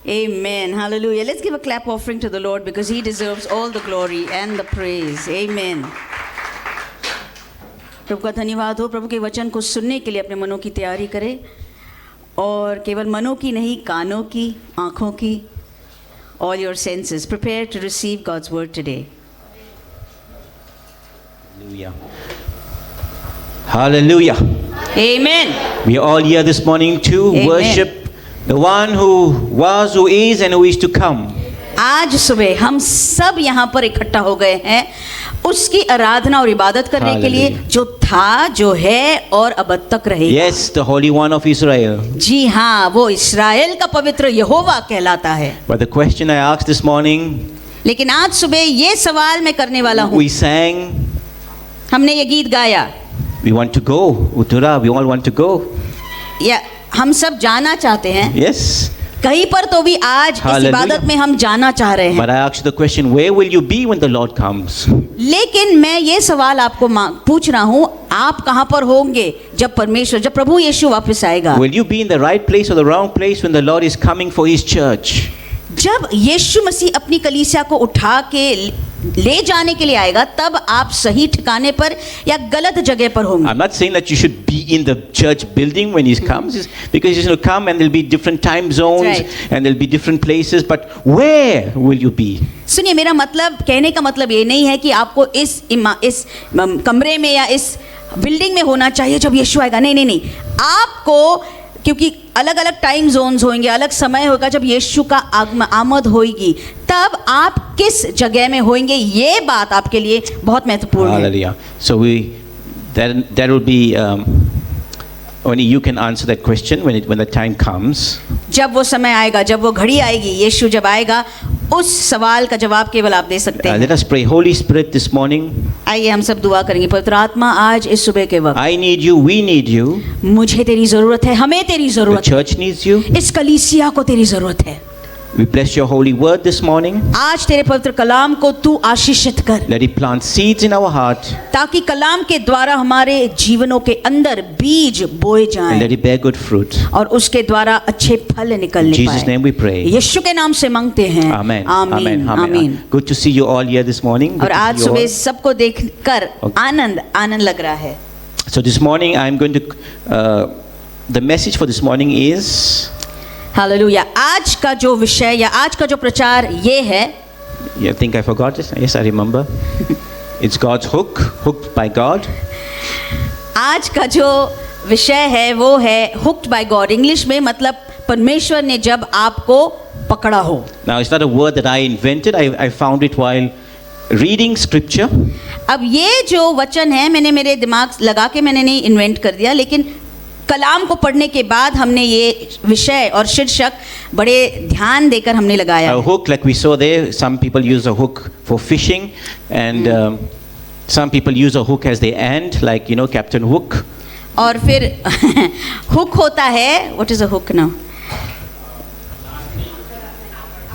Amen. Hallelujah. Let's give a clap offering to the Lord because He deserves all the glory and the praise. Amen. प्रभु का धन्यवाद हो। प्रभु के वचन को सुनने के लिए अपने मनों की तैयारी करें और केवल मनों की नहीं, कानों की, आँखों की, all your senses. Prepare to receive God's word today. Hallelujah. Hallelujah. Amen. We are all here this morning to Amen. worship the one who was, who is, and who is to come. आज सुबह हम सब यहाँ पर इकट्ठा हो गए हैं उसकी आराधना और इबादत करने के लिए जो था, जो है और अब तक रहेगा। Yes, the Holy One of Israel. जी हाँ, वो इस्राएल का पवित्र यहोवा कहलाता है। But the question I asked this morning, लेकिन आज सुबह ये सवाल मैं करने वाला हूँ। we sang, हमने ये गीत गाया, we want to go, Uttara, we all want to go. या हम सब जाना चाहते हैं। Yes. कहीं पर तो भी आज इस Hallelujah. इबादत में हम जाना चाह रहे हैं। But I asked the question, where will you be when the Lord comes? लेकिन मैं ये सवाल आपको पूछ रहा हूँ, आप कहाँ पर होंगे जब प्रभु यीशु वापस आएगा? Will you be in the right place or the wrong place when the Lord is coming for His church? जब यीशु मसीह अपनी कलीसिया को उठा के ले जाने के लिए आएगा, तब आप सही ठिकाने पर या गलत जगह पर होंगे। I'm not saying that you should be in the church building when He comes, because He's going to come and there'll be different time zones, Right. and there'll be different places. But where will you be? सुनिए, मेरा मतलब, कहने का मतलब ये नहीं है कि आपको इस कमरे में या इस बिल्डिंग में होना चाहिए जब यीशु आएगा। नहीं नहीं नहीं, आपको, क्योंकि अलग अलग टाइम जोन्स होंगे, अलग समय होगा जब यीशु का आमद होगी, तब आप किस जगह में होंगे, ये बात आपके लिए बहुत महत्वपूर्ण है। Hallelujah. So that will be only you can answer that question when the time comes. जब वो समय आएगा, जब वो घड़ी आएगी, यीशु जब आएगा, उस सवाल का जवाब केवल आप दे सकते हैं। Let us pray. Holy Spirit, this morning, आइए हम सब दुआ करेंगे। पवित्र आत्मा, आज इस सुबह के वक्त I need you, we need you, मुझे तेरी जरूरत है, हमें तेरी the जरूरत है, church needs you. इस कलीसिया को तेरी जरूरत है। We bless your holy word this morning. आज तेरे पवित्र कलाम को तू आशीषित कर, Let it plant seeds in our heart ताकि कलाम के द्वारा हमारे जीवनों के अंदर बीज बोए and जाएं let it bear good fruit. और उसके द्वारा अच्छे फल In निकलने Jesus' पाए। name we pray. यीशु के नाम से मांगते हैं। Amen. आमीन, आमीन। Good to see you all here this morning. Good और to आज see you सुबह all. सबको देखकर आनंद लग रहा है। So this morning I'm going to, the message for this morning is, hallelujah. आज का जो विषय या आज का जो प्रचार ये है, I think I forgot it. Yes, I remember. It's God's hook, hooked by God. आज का जो विषय है वो है हुक्ड बाय गॉड। इंग्लिश में मतलब परमेश्वर ने जब आपको पकड़ा हो। Now it's not a word that I invented. I found it while reading scripture. अब ये जो वचन है, मैंने मेरे दिमाग लगा के मैंने नहीं इन्वेंट कर दिया, लेकिन कलाम को पढ़ने के बाद हमने ये विषय और शीर्षक बड़े ध्यान देकर हमने लगाया। A hook, like we saw there, some people use a hook for fishing, and some people use a hook as their end, like Captain Hook. और फिर हुक होता है, व्हाट इज अ हुक ना?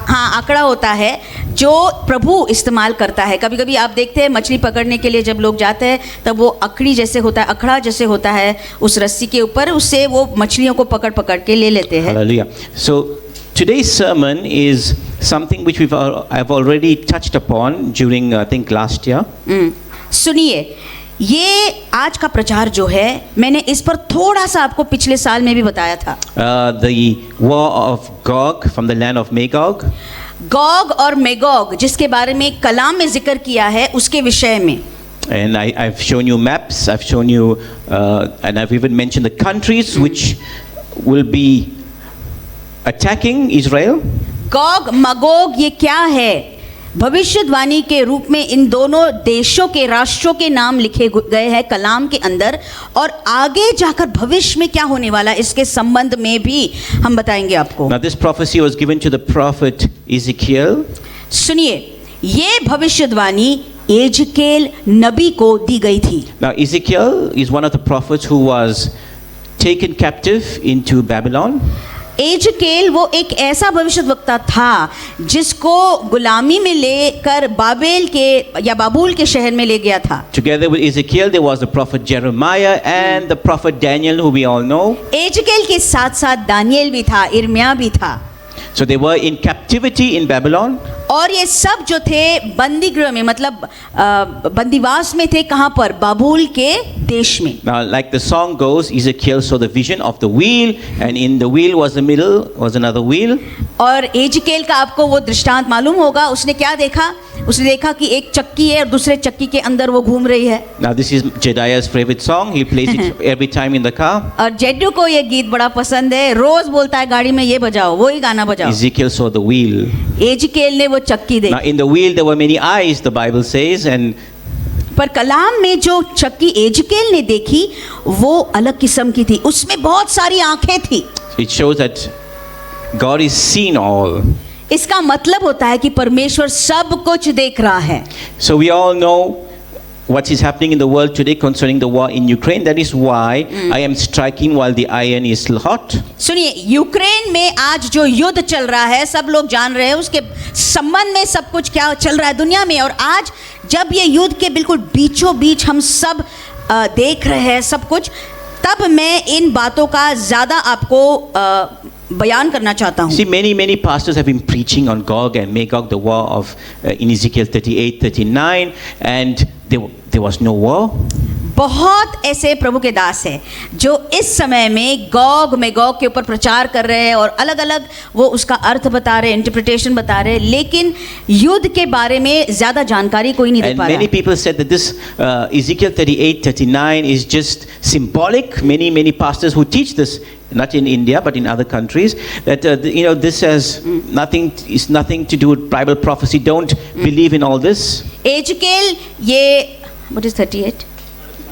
हाँ, आंकड़ा होता है जो प्रभु इस्तेमाल करता है। कभी कभी आप देखते हैं मछली पकड़ने के लिए जब लोग जाते हैं तब वो अकड़ी जैसे होता है, अखड़ा जैसे होता है उस रस्सी के ऊपर, उससे वो मछलियों को पकड़ पकड़ के ले लेते हैं। Hallelujah. So today's sermon is something which I've already touched upon during I think last year. सुनिए, ये आज का प्रचार जो है, मैंने इस पर थोड़ा सा आपको पिछले साल में भी बताया था। The war of Gog from the land of Magog. Gog और मेगोग, जिसके बारे में कलाम में जिक्र किया है, उसके विषय में। And I've shown you maps, I've shown you, and I've even mentioned the countries which will be attacking Israel. Gog Magog ये क्या है? भविष्यवाणी के रूप में इन दोनों देशों के राष्ट्रों के नाम लिखे गए हैं कलाम के अंदर, और आगे जाकर भविष्य में क्या होने वाला इसके संबंध में भी हम बताएंगे आपको। Now this prophecy was given to the prophet Ezekiel. सुनिए, ये भविष्यवाणी एजकेल नबी को दी गई थी। Now Ezekiel is one of the prophets who was taken captive into Babylon. एजकेल वो एक ऐसा भविष्यवक्ता था जिसको गुलामी में लेकर बाबेल के या बाबुल के शहर में ले गया था। Together with Ezekiel there was the prophet Jeremiah and the prophet Daniel, who we all know. एजकेल के साथ साथ दानियल भी था, इर्मिया भी था। So they were in captivity in Babylon. और ये सब जो थे बंदी गृह में, मतलब बंदीवास में थे। कहाँ पर? बाबुल के देश में। Now, like the song goes, Ezekiel saw the vision of the wheel, and in the wheel was the middle, was another wheel. और एजकेल का आपको वो दृष्टांत मालूम होगा। उसने क्या देखा? उसने देखा कि एक चक्की है और दूसरे चक्की के अंदर वो घूम रही है। Now, this is Jedaiah's favorite song. He plays it every time in the car. और जेडू को ये गीत बड़ा पसंद है, रोज बोलता है गाड़ी में ये बजाओ, वो ही गाना बजाओ। Ezekiel saw the wheel. एजकेल ने वो चक्की Now, देखी। in the wheel there were many eyes, the Bible says, and पर कलाम में जो चक्की एजकेल ने देखी वो अलग किस्म की थी, उसमें बहुत सारी आंखें थी। it shows that God is seen all. इसका मतलब होता है कि परमेश्वर सब कुछ देख रहा है। So we all know what is happening in the world today concerning the war in Ukraine. That is why I am striking while the iron is still hot. सुनिए, यूक्रेन में आज जो युद्ध चल रहा है सब लोग जान रहे हैं, उसके संबंध में सब कुछ क्या चल रहा है दुनिया में। और आज जब ये युद्ध के बिल्कुल बीचों बीच हम सब देख रहे हैं सब कुछ, तब मैं इन बातों का ज़्यादा आपको बयान करना चाहता हूँ। See, many pastors have been preaching on Gog and Magog, the war of in Ezekiel 38, 39, and there was no war. बहुत ऐसे प्रभु के दास हैं जो इस समय में गॉग मैगॉग के ऊपर प्रचार कर रहे हैं और अलग अलग वो उसका अर्थ बता रहे हैं, इंटरप्रिटेशन बता रहे हैं, लेकिन युद्ध के बारे में ज़्यादा जानकारी कोई नहीं दे And पा रहा many है। people said that this Ezekiel 38, 39 is just symbolic. Many pastors who teach this, not in India but in other countries, that this has nothing to do with Bible prophecy. Don't believe in all this. एजकेल ये what is 38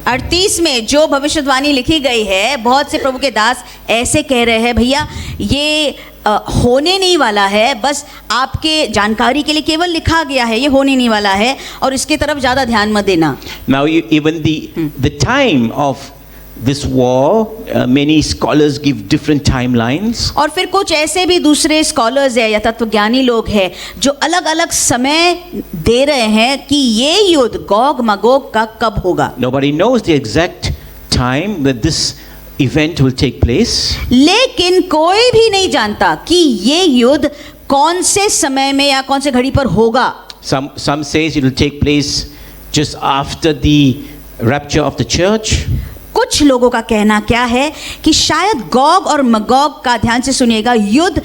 38 में जो भविष्यवाणी लिखी गई है, बहुत से प्रभु के दास ऐसे कह रहे हैं, भैया ये होने नहीं वाला है, बस आपके जानकारी के लिए केवल लिखा गया है, ये होने नहीं वाला है और इसके तरफ ज़्यादा ध्यान मत देना। Now even the time of this war, many scholars give different timelines. और फिर कुछ ऐसे भी दूसरे स्कॉलर्स है या तत्वज्ञानी लोग हैं जो अलग अलग समय दे रहे हैं कि ये युद्ध गोग मगोग का कब होगा। Nobody knows the exact time that this event will take place. लेकिन कोई भी नहीं जानता कि ये युद्ध कौन से समय में या कौन से घड़ी पर होगा। Some says it will take place just after the rapture of the church. कुछ लोगों का कहना क्या है कि शायद गोग और मगोग का, ध्यान से सुनिएगा, युद्ध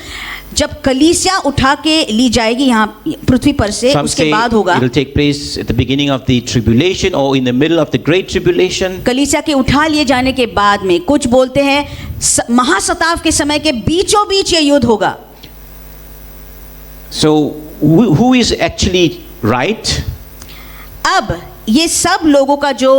जब कलीसिया उठा के ली जाएगी यहाँ पृथ्वी पर से, Some उसके say बाद होगा। it will take place at the beginning of the tribulation or in the middle of the great tribulation. कलीसिया के उठा लिए जाने के बाद में, कुछ बोलते हैं महासताव के समय के बीचों बीच ये युद्ध होगा। So who is actually right? अब ये सब लोगों का जो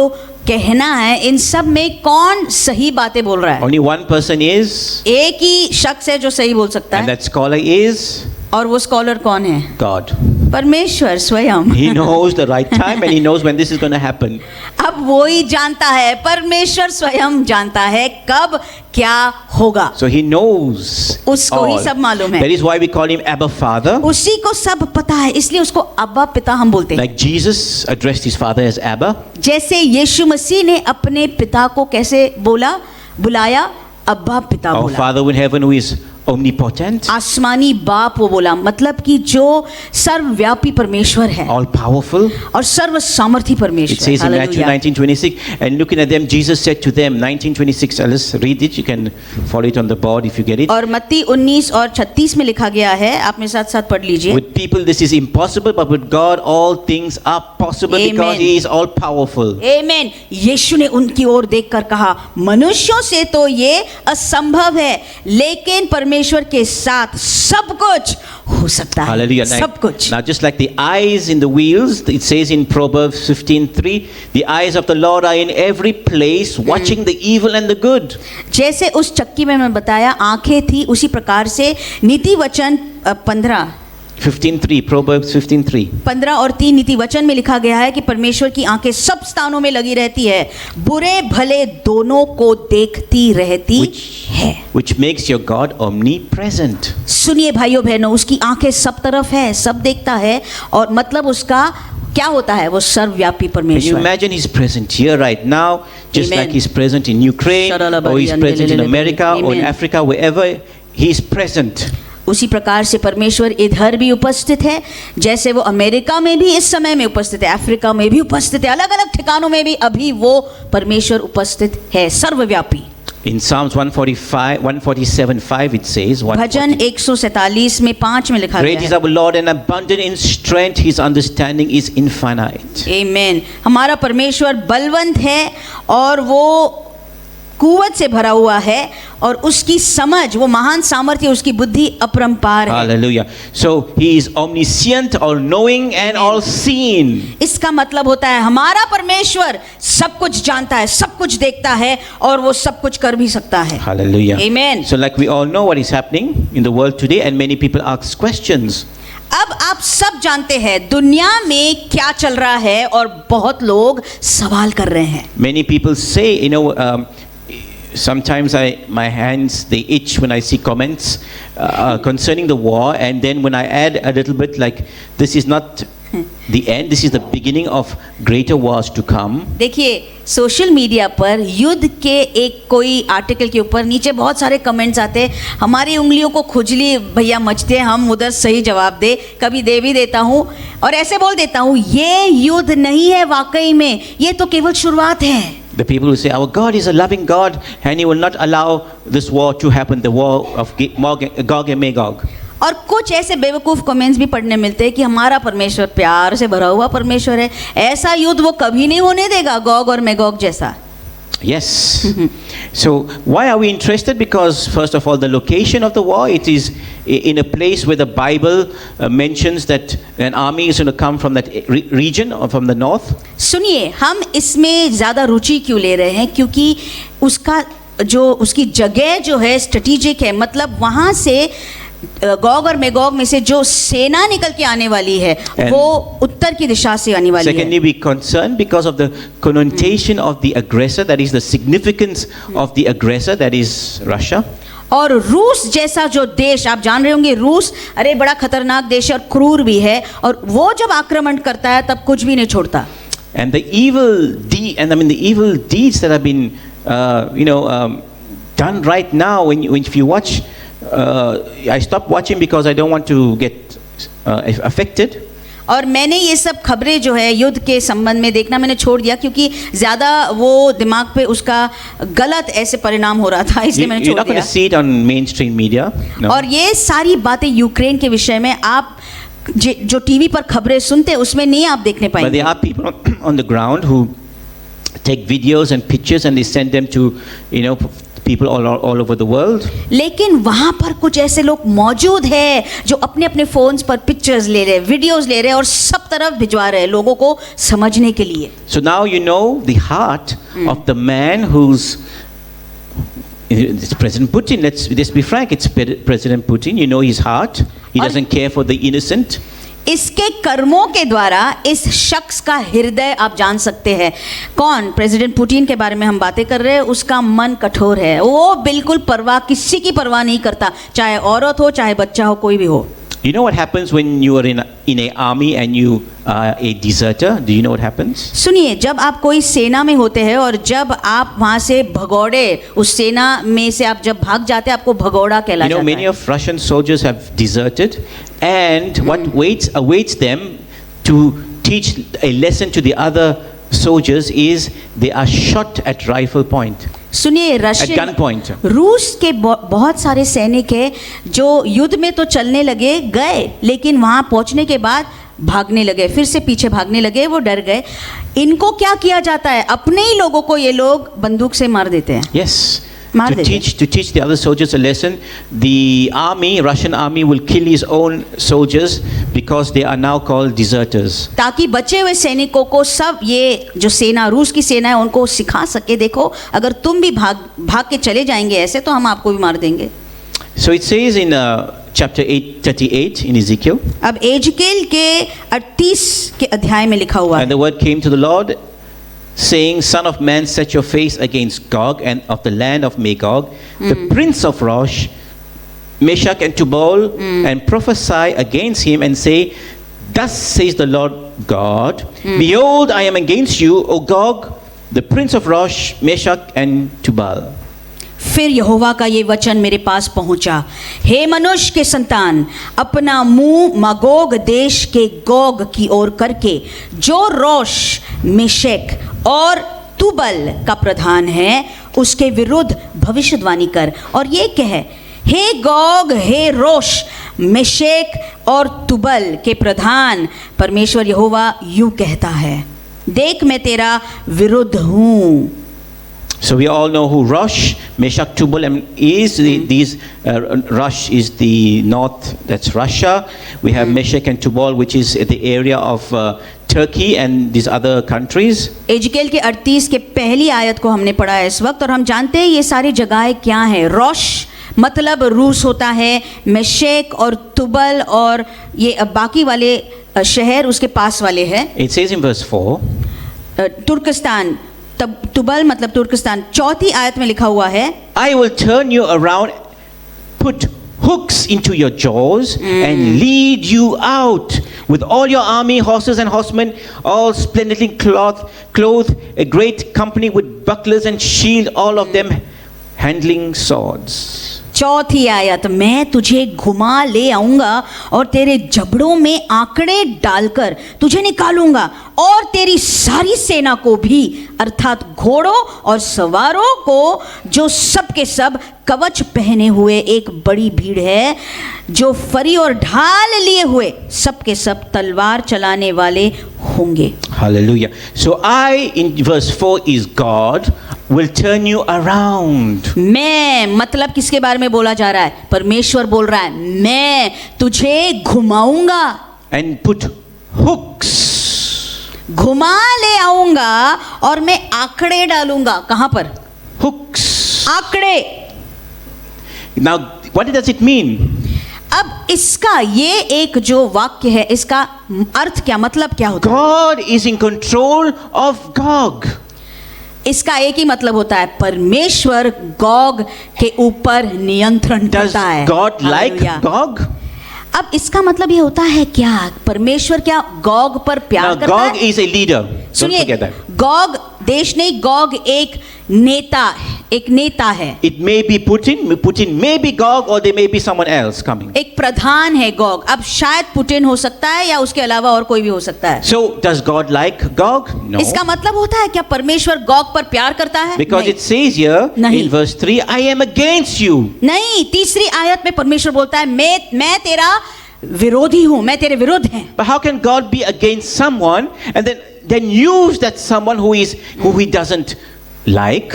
कहना है, इन सब में कौन सही बातें बोल रहा है? Only one person is, एक ही शख्स है जो सही बोल सकता and है, that scholar is और वो स्कॉलर कौन है? God. परमेश्वर स्वयं। He knows the right time and he knows when this is going to happen. अब वो ही जानता है, परमेश्वर स्वयं जानता है कब क्या होगा। So he knows उसको ही all. सब मालूम है। That is why we call him Abba Father. उसी को सब पता है, इसलिए उसको अब्बा पिता हम बोलते हैं। Like Jesus addressed his father as Abba. जैसे यीशु मसीह ने अपने पिता को कैसे बुलाया? अब्बा पिता Our बोला। Father in heaven who is omnipotent, आसमानी बाप वो बोला, मतलब कि जो सर्वव्यापी परमेश्वर है all powerful. और सर्व सामर्थी It परमेश्वर। says in Matthew hallelujah. 19:26, and looking at them, Jesus said to them, 19:26. Let's read it. You can follow it on the board if you get it. और मत्ती 19 और 36 में लिखा गया है, आप मेरे साथ साथ पढ़ लीजिए। With people this is impossible, but with God all things are possible because Amen. He is all powerful. आमीन। यीशु ने उनकी ओर देखकर कहा, मनुष्यों से तो ये असंभव है, लेकिन परमेश्वर के साथ सब कुछ हो सकता है। Hallelujah. सब कुछ। Now, just like the eyes in the wheels, it says in Proverbs 15:3, the eyes of the Lord are in every place, watching the evil and the good. जैसे उस चक्की में मैं बताया आंखें थी, उसी प्रकार से नीति वचन 15:3, Proverbs 15:3. 15 और 3 नीति वचन में लिखा गया है कि परमेश्वर की आंखें सब स्थानों में लगी रहती है, बुरे भले दोनों को देखती रहती है। Which makes your God omnipresent. सुनिए भाइयों बहनों, उसकी आंखें सब तरफ है, सब देखता है, और मतलब उसका क्या होता है? वो सर्वव्यापी Can you परमेश्वर। imagine He's present here right now, just Amen. like He's present in Ukraine, or He's present in America or in Amen. Africa, wherever He's present. उसी प्रकार से परमेश्वर इधर भी उपस्थित है, जैसे वो अमेरिका में भी इस समय में उपस्थित है, अफ्रीका में भी उपस्थित है, अलग अलग ठिकानों में भी अभी वो परमेश्वर उपस्थित है, सर्वव्यापी। In Psalms 147:5 it says, भजन 147 में 5 में लिखा Great गया is है, our Lord and abundant in strength, his understanding is infinite. आमीन। हमारा परमेश्वर बलवंत है और वो कुवत से भरा हुआ है और उसकी समझ, वो महान सामर्थ्य, उसकी बुद्धि अपरंपार है। Hallelujah. So he is omniscient, all knowing and all seeing. इसका मतलब होता है हमारा परमेश्वर सब कुछ जानता है, सब कुछ देखता है और वो सब कुछ कर भी सकता है। Hallelujah. Amen. So like we all know what is happening in the world today, and many people ask questions. अब आप सब जानते हैं दुनिया में क्या चल रहा है और बहुत लोग सवाल कर रहे हैं। Many people say, sometimes my hands they itch when I see comments concerning the war, and then when I add a little bit like this is not the end, this is the beginning of greater wars to come. देखिए social media पर युद्ध के एक कोई article के ऊपर नीचे बहुत सारे कमेंट्स आते हैं, हमारी उंगलियों को खुजली भैया मचते हैं, हम उधर सही जवाब दे, कभी दे भी देता हूँ और ऐसे बोल देता हूँ ये युद्ध नहीं है वाकई में, ये तो केवल शुरुआत है। The people who say our God is a loving God and he will not allow this war to happen, the war of Gog and Magog. और कुछ ऐसे बेवकूफ़ कमेंट्स भी पढ़ने मिलते हैं कि हमारा परमेश्वर प्यार से भरा हुआ परमेश्वर है, ऐसा युद्ध वो कभी नहीं होने देगा गोग और मैगोग जैसा। Yes. So why are we interested? Because first of all, the location of the war, it is in a place where the Bible mentions that an army is going to come from that region or from the north. सुनिए, हम इसमें ज़्यादा रुचि क्यों ले रहे हैं? क्योंकि उसकी जगह जो है स्ट्रेटेजिक है, मतलब वहाँ से गोग और मैगोग में से जो सेना निकल के आने वाली है वो उत्तर की दिशा से आने वाली है। Secondly, we concerned because of the connotation of the aggressor, that is the significance of the aggressor, that is Russia. और रूस जैसा जो देश, आप जान रहे होंगे रूस अरे बड़ा खतरनाक देश है और क्रूर भी है, और वो जब आक्रमण करता है तब कुछ भी नहीं छोड़ता। And the evil deeds that have been done right now, if you watch, I stopped watching because I don't want to get affected. और मैंने ये सब खबरें जो है युद्ध के संबंध में देखना मैंने छोड़ दिया क्योंकि ज़्यादा वो दिमाग पे उसका गलत ऐसे परिणाम हो रहा था, इसलिए मैंने छोड़ दिया। You're not going to see it on mainstream media. No. और ये सारी बातें यूक्रेन के विषय में आप जो टीवी पर खबरें सुनते हैं उसमें नहीं आप देखने पाएंगे। But there are people on the ground who take videos and pictures and they send them to people all over the world. लेकिन वहाँ पर कुछ ऐसे लोग मौजूद हैं जो अपने अपने फोन्स पर पिक्चर्स ले रहे हैं, वीडियोस ले रहे हैं और सब तरफ भिजवा रहे हैं लोगों को समझने के लिए। So now you know the heart of the man who's it's President Putin. Let's be frank, it's President Putin. You know his heart. He doesn't care for the innocent. इसके कर्मों के द्वारा इस शख्स का हृदय आप जान सकते हैं। कौन? प्रेसिडेंट पुतिन के बारे में हम बातें कर रहे हैं। उसका मन कठोर है, वो बिल्कुल परवाह, किसी की परवाह नहीं करता, चाहे औरत हो चाहे बच्चा हो, कोई भी हो। You know what happens when you are in a army and you are a deserter? Do you know what happens? सुनिए, जब आप कोई सेना में होते हैं और जब आप वहाँ से भगौड़े, उस सेना में से आप जब भाग जाते हैं आपको भगौड़ा कहला जाता है। Many of Russian soldiers have deserted, and what awaits them to teach a lesson to the other soldiers is they are shot at rifle point. सुनिए, रशिया, रूस के बहुत सारे सैनिक हैं जो युद्ध में तो चलने लगे गए, लेकिन वहाँ पहुँचने के बाद भागने लगे, फिर से पीछे भागने लगे, वो डर गए। इनको क्या किया जाता है? अपने ही लोगों को ये लोग बंदूक से मार देते हैं। Yes. To teach the other soldiers a lesson, the Russian army will kill his own soldiers because they are now called deserters. ताकि बचे हुए सैनिकों को सब ये जो सेना, रूस की सेना है, उनको सिखा सके, देखो अगर तुम भी भाग के चले जाएंगे ऐसे तो हम आपको भी मार देंगे। So it says in chapter 8:38 in Ezekiel. अब एजकेल के 38 के अध्याय में लिखा हुआ है। And the word came to the Lord, saying, Son of man, set your face against Gog and of the land of Magog, the prince of Rosh, Meshach and Tubal, and prophesy against him and say, Thus says the Lord God, Behold, I am against you, O Gog, the prince of Rosh, Meshach and Tubal. फिर यहोवा का ये वचन मेरे पास पहुंचा, हे मनुष्य के संतान, अपना मुंह मागोग देश के गोग की ओर करके, जो रोश, मेशेक और तुबल का प्रधान है, उसके विरुद्ध भविष्यवाणी कर और ये कह, हे गोग, हे रोश, मेशेक और तुबल के प्रधान, परमेश्वर यहोवा यूं कहता है, देख मैं तेरा विरुद्ध हूँ. So we all know who Rosh, Meshach, Tubal is. Rosh is the north, that's Russia. We have Meshach and Tubal, which is the area of Turkey and these other countries. Ezekiel के 38 के पहली आयत को हमने पढ़ा है इस वक्त और हम जानते हैं ये सारी जगहें क्या हैं. रोश मतलब रूस होता है, मेशेक और तुबल और ये बाकी वाले शहर उसके पास वाले हैं. It says in verse 4, तुर्कस्तान, तब तुबल मतलब तुर्कस्तान. चौथी आयत में लिखा हुआ है, I will turn you around, put hooks into your jaws and lead you out with all your army, horses and horsemen, all splendidly clothed, a great company with bucklers and shield, all of them handling swords. चौथी आयत, मैं तुझे घुमा ले आऊंगा और तेरे जबड़ों में आंकड़े डालकर तुझे निकालूंगा और तेरी सारी सेना को भी, अर्थात घोड़ों और सवारों को, जो सब के सब कवच पहने हुए एक बड़ी भीड़ है, जो फरी और ढाल लिए हुए सब के सब तलवार चलाने वाले होंगे. Hallelujah. So I, in verse 4, is God will turn you around. मैं मतलब किसके बारे में बोला जा रहा है? परमेश्वर बोल रहा है, मैं तुझे घुमाऊंगा. And put hooks. घुमा ले आऊंगा और मैं आंकड़े डालूंगा. कहां पर? Hooks. आंकड़े. Now, what does it mean? अब इसका ये एक जो वाक्य है, इसका अर्थ क्या, मतलब क्या होता है? God is in control of Gog. इसका एक ही मतलब होता है, परमेश्वर गोग के ऊपर नियंत्रण Does करता है. God like hallelujah. Gog? अब इसका मतलब ये होता है क्या, परमेश्वर क्या गोग पर प्यार Now, करता Gog है? is a leader. Don't सुनिए, forget that. गोग देश नहीं, गोग एक नेता, एक नेता है. It may be Putin. Putin may be Gog, or there may be someone else coming. एक प्रधान है गोग. अब शायद पुतिन हो सकता है या उसके अलावा और कोई भी हो सकता है. So, does God like Gog? No. इसका मतलब होता है क्या परमेश्वर गोग पर प्यार करता है? Because नहीं. it says here नहीं. in verse 3, I am against you. नहीं, तीसरी आयत में परमेश्वर बोलता है, मैं तेरा विरोधी हूं, मैं तेरे विरुद्ध है. But how can God be against someone and then use that someone who he doesn't like?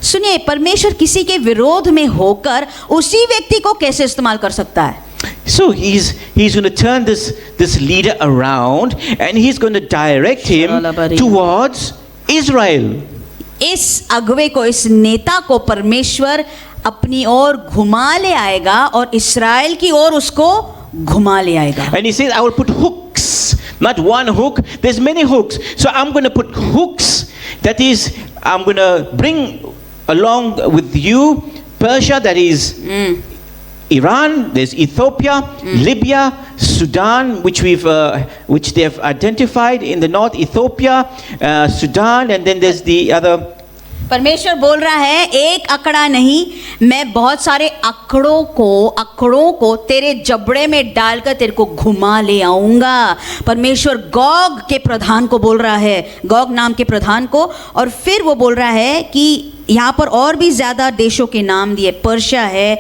सुनिए, परमेश्वर किसी के विरोध में होकर उसी व्यक्ति को कैसे इस्तेमाल कर सकता है? So he's going to turn this leader around and he's going to direct him towards Israel. इस अगुवे को, इस नेता को परमेश्वर अपनी ओर घुमा ले आएगा और इस्राएल की ओर उसको घुमा ले आएगा. And he says, I will put hooks, not one hook, there's many hooks. So I'm going to put hooks, that is, I'm going to bring along with you Persia, that is Iran, there's Ethiopia, Libya, Sudan, which they have identified in the north, Ethiopia, Sudan, and then there's the other. परमेश्वर बोल रहा है, एक आंकड़ा नहीं, मैं बहुत सारे आंकड़ों को तेरे जबड़े में डालकर तेरे को घुमा ले आऊंगा. परमेश्वर गोग के प्रधान को बोल रहा है, गोग नाम के प्रधान को, और फिर वो बोल रहा है कि यहाँ पर और भी ज्यादा देशों के नाम दिए. पर्शिया है,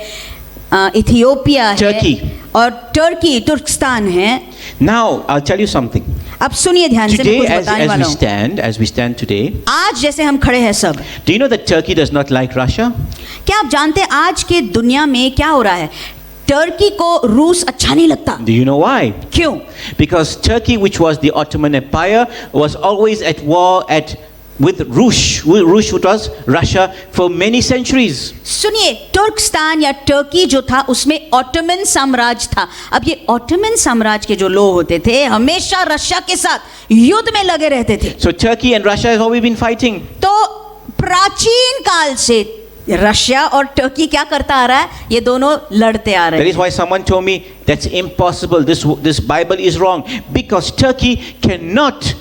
इथियोपिया है और तुर्कस्तान है. Now I'll tell you something. अब सुनिए ध्यान से, मैं Today, कुछ बताने वाला हूँ. as we stand today, आज जैसे हम खड़े हैं सब, do you know that Turkey does not like Russia? क्या आप जानते हैं आज के दुनिया में क्या हो रहा है? टर्की को रूस अच्छा नहीं लगता. Do you know why? क्यों? Because Turkey, which was the Ottoman Empire, was always at war with Rush, which was Russia, for many centuries. सुनिए, तुर्कस्तान या टर्की जो था उसमें ऑटोमन साम्राज्य था. अब ये ऑटोमन साम्राज्य के जो लोग होते थे हमेशा रशिया के साथ युद्ध में लगे रहते थे. So Turkey and Russia have always been fighting. तो प्राचीन काल से रशिया और टर्की क्या करता आ रहा है? ये दोनों लड़ते आ रहे That हैं. is why someone told me that's impossible. This Bible is wrong because Turkey cannot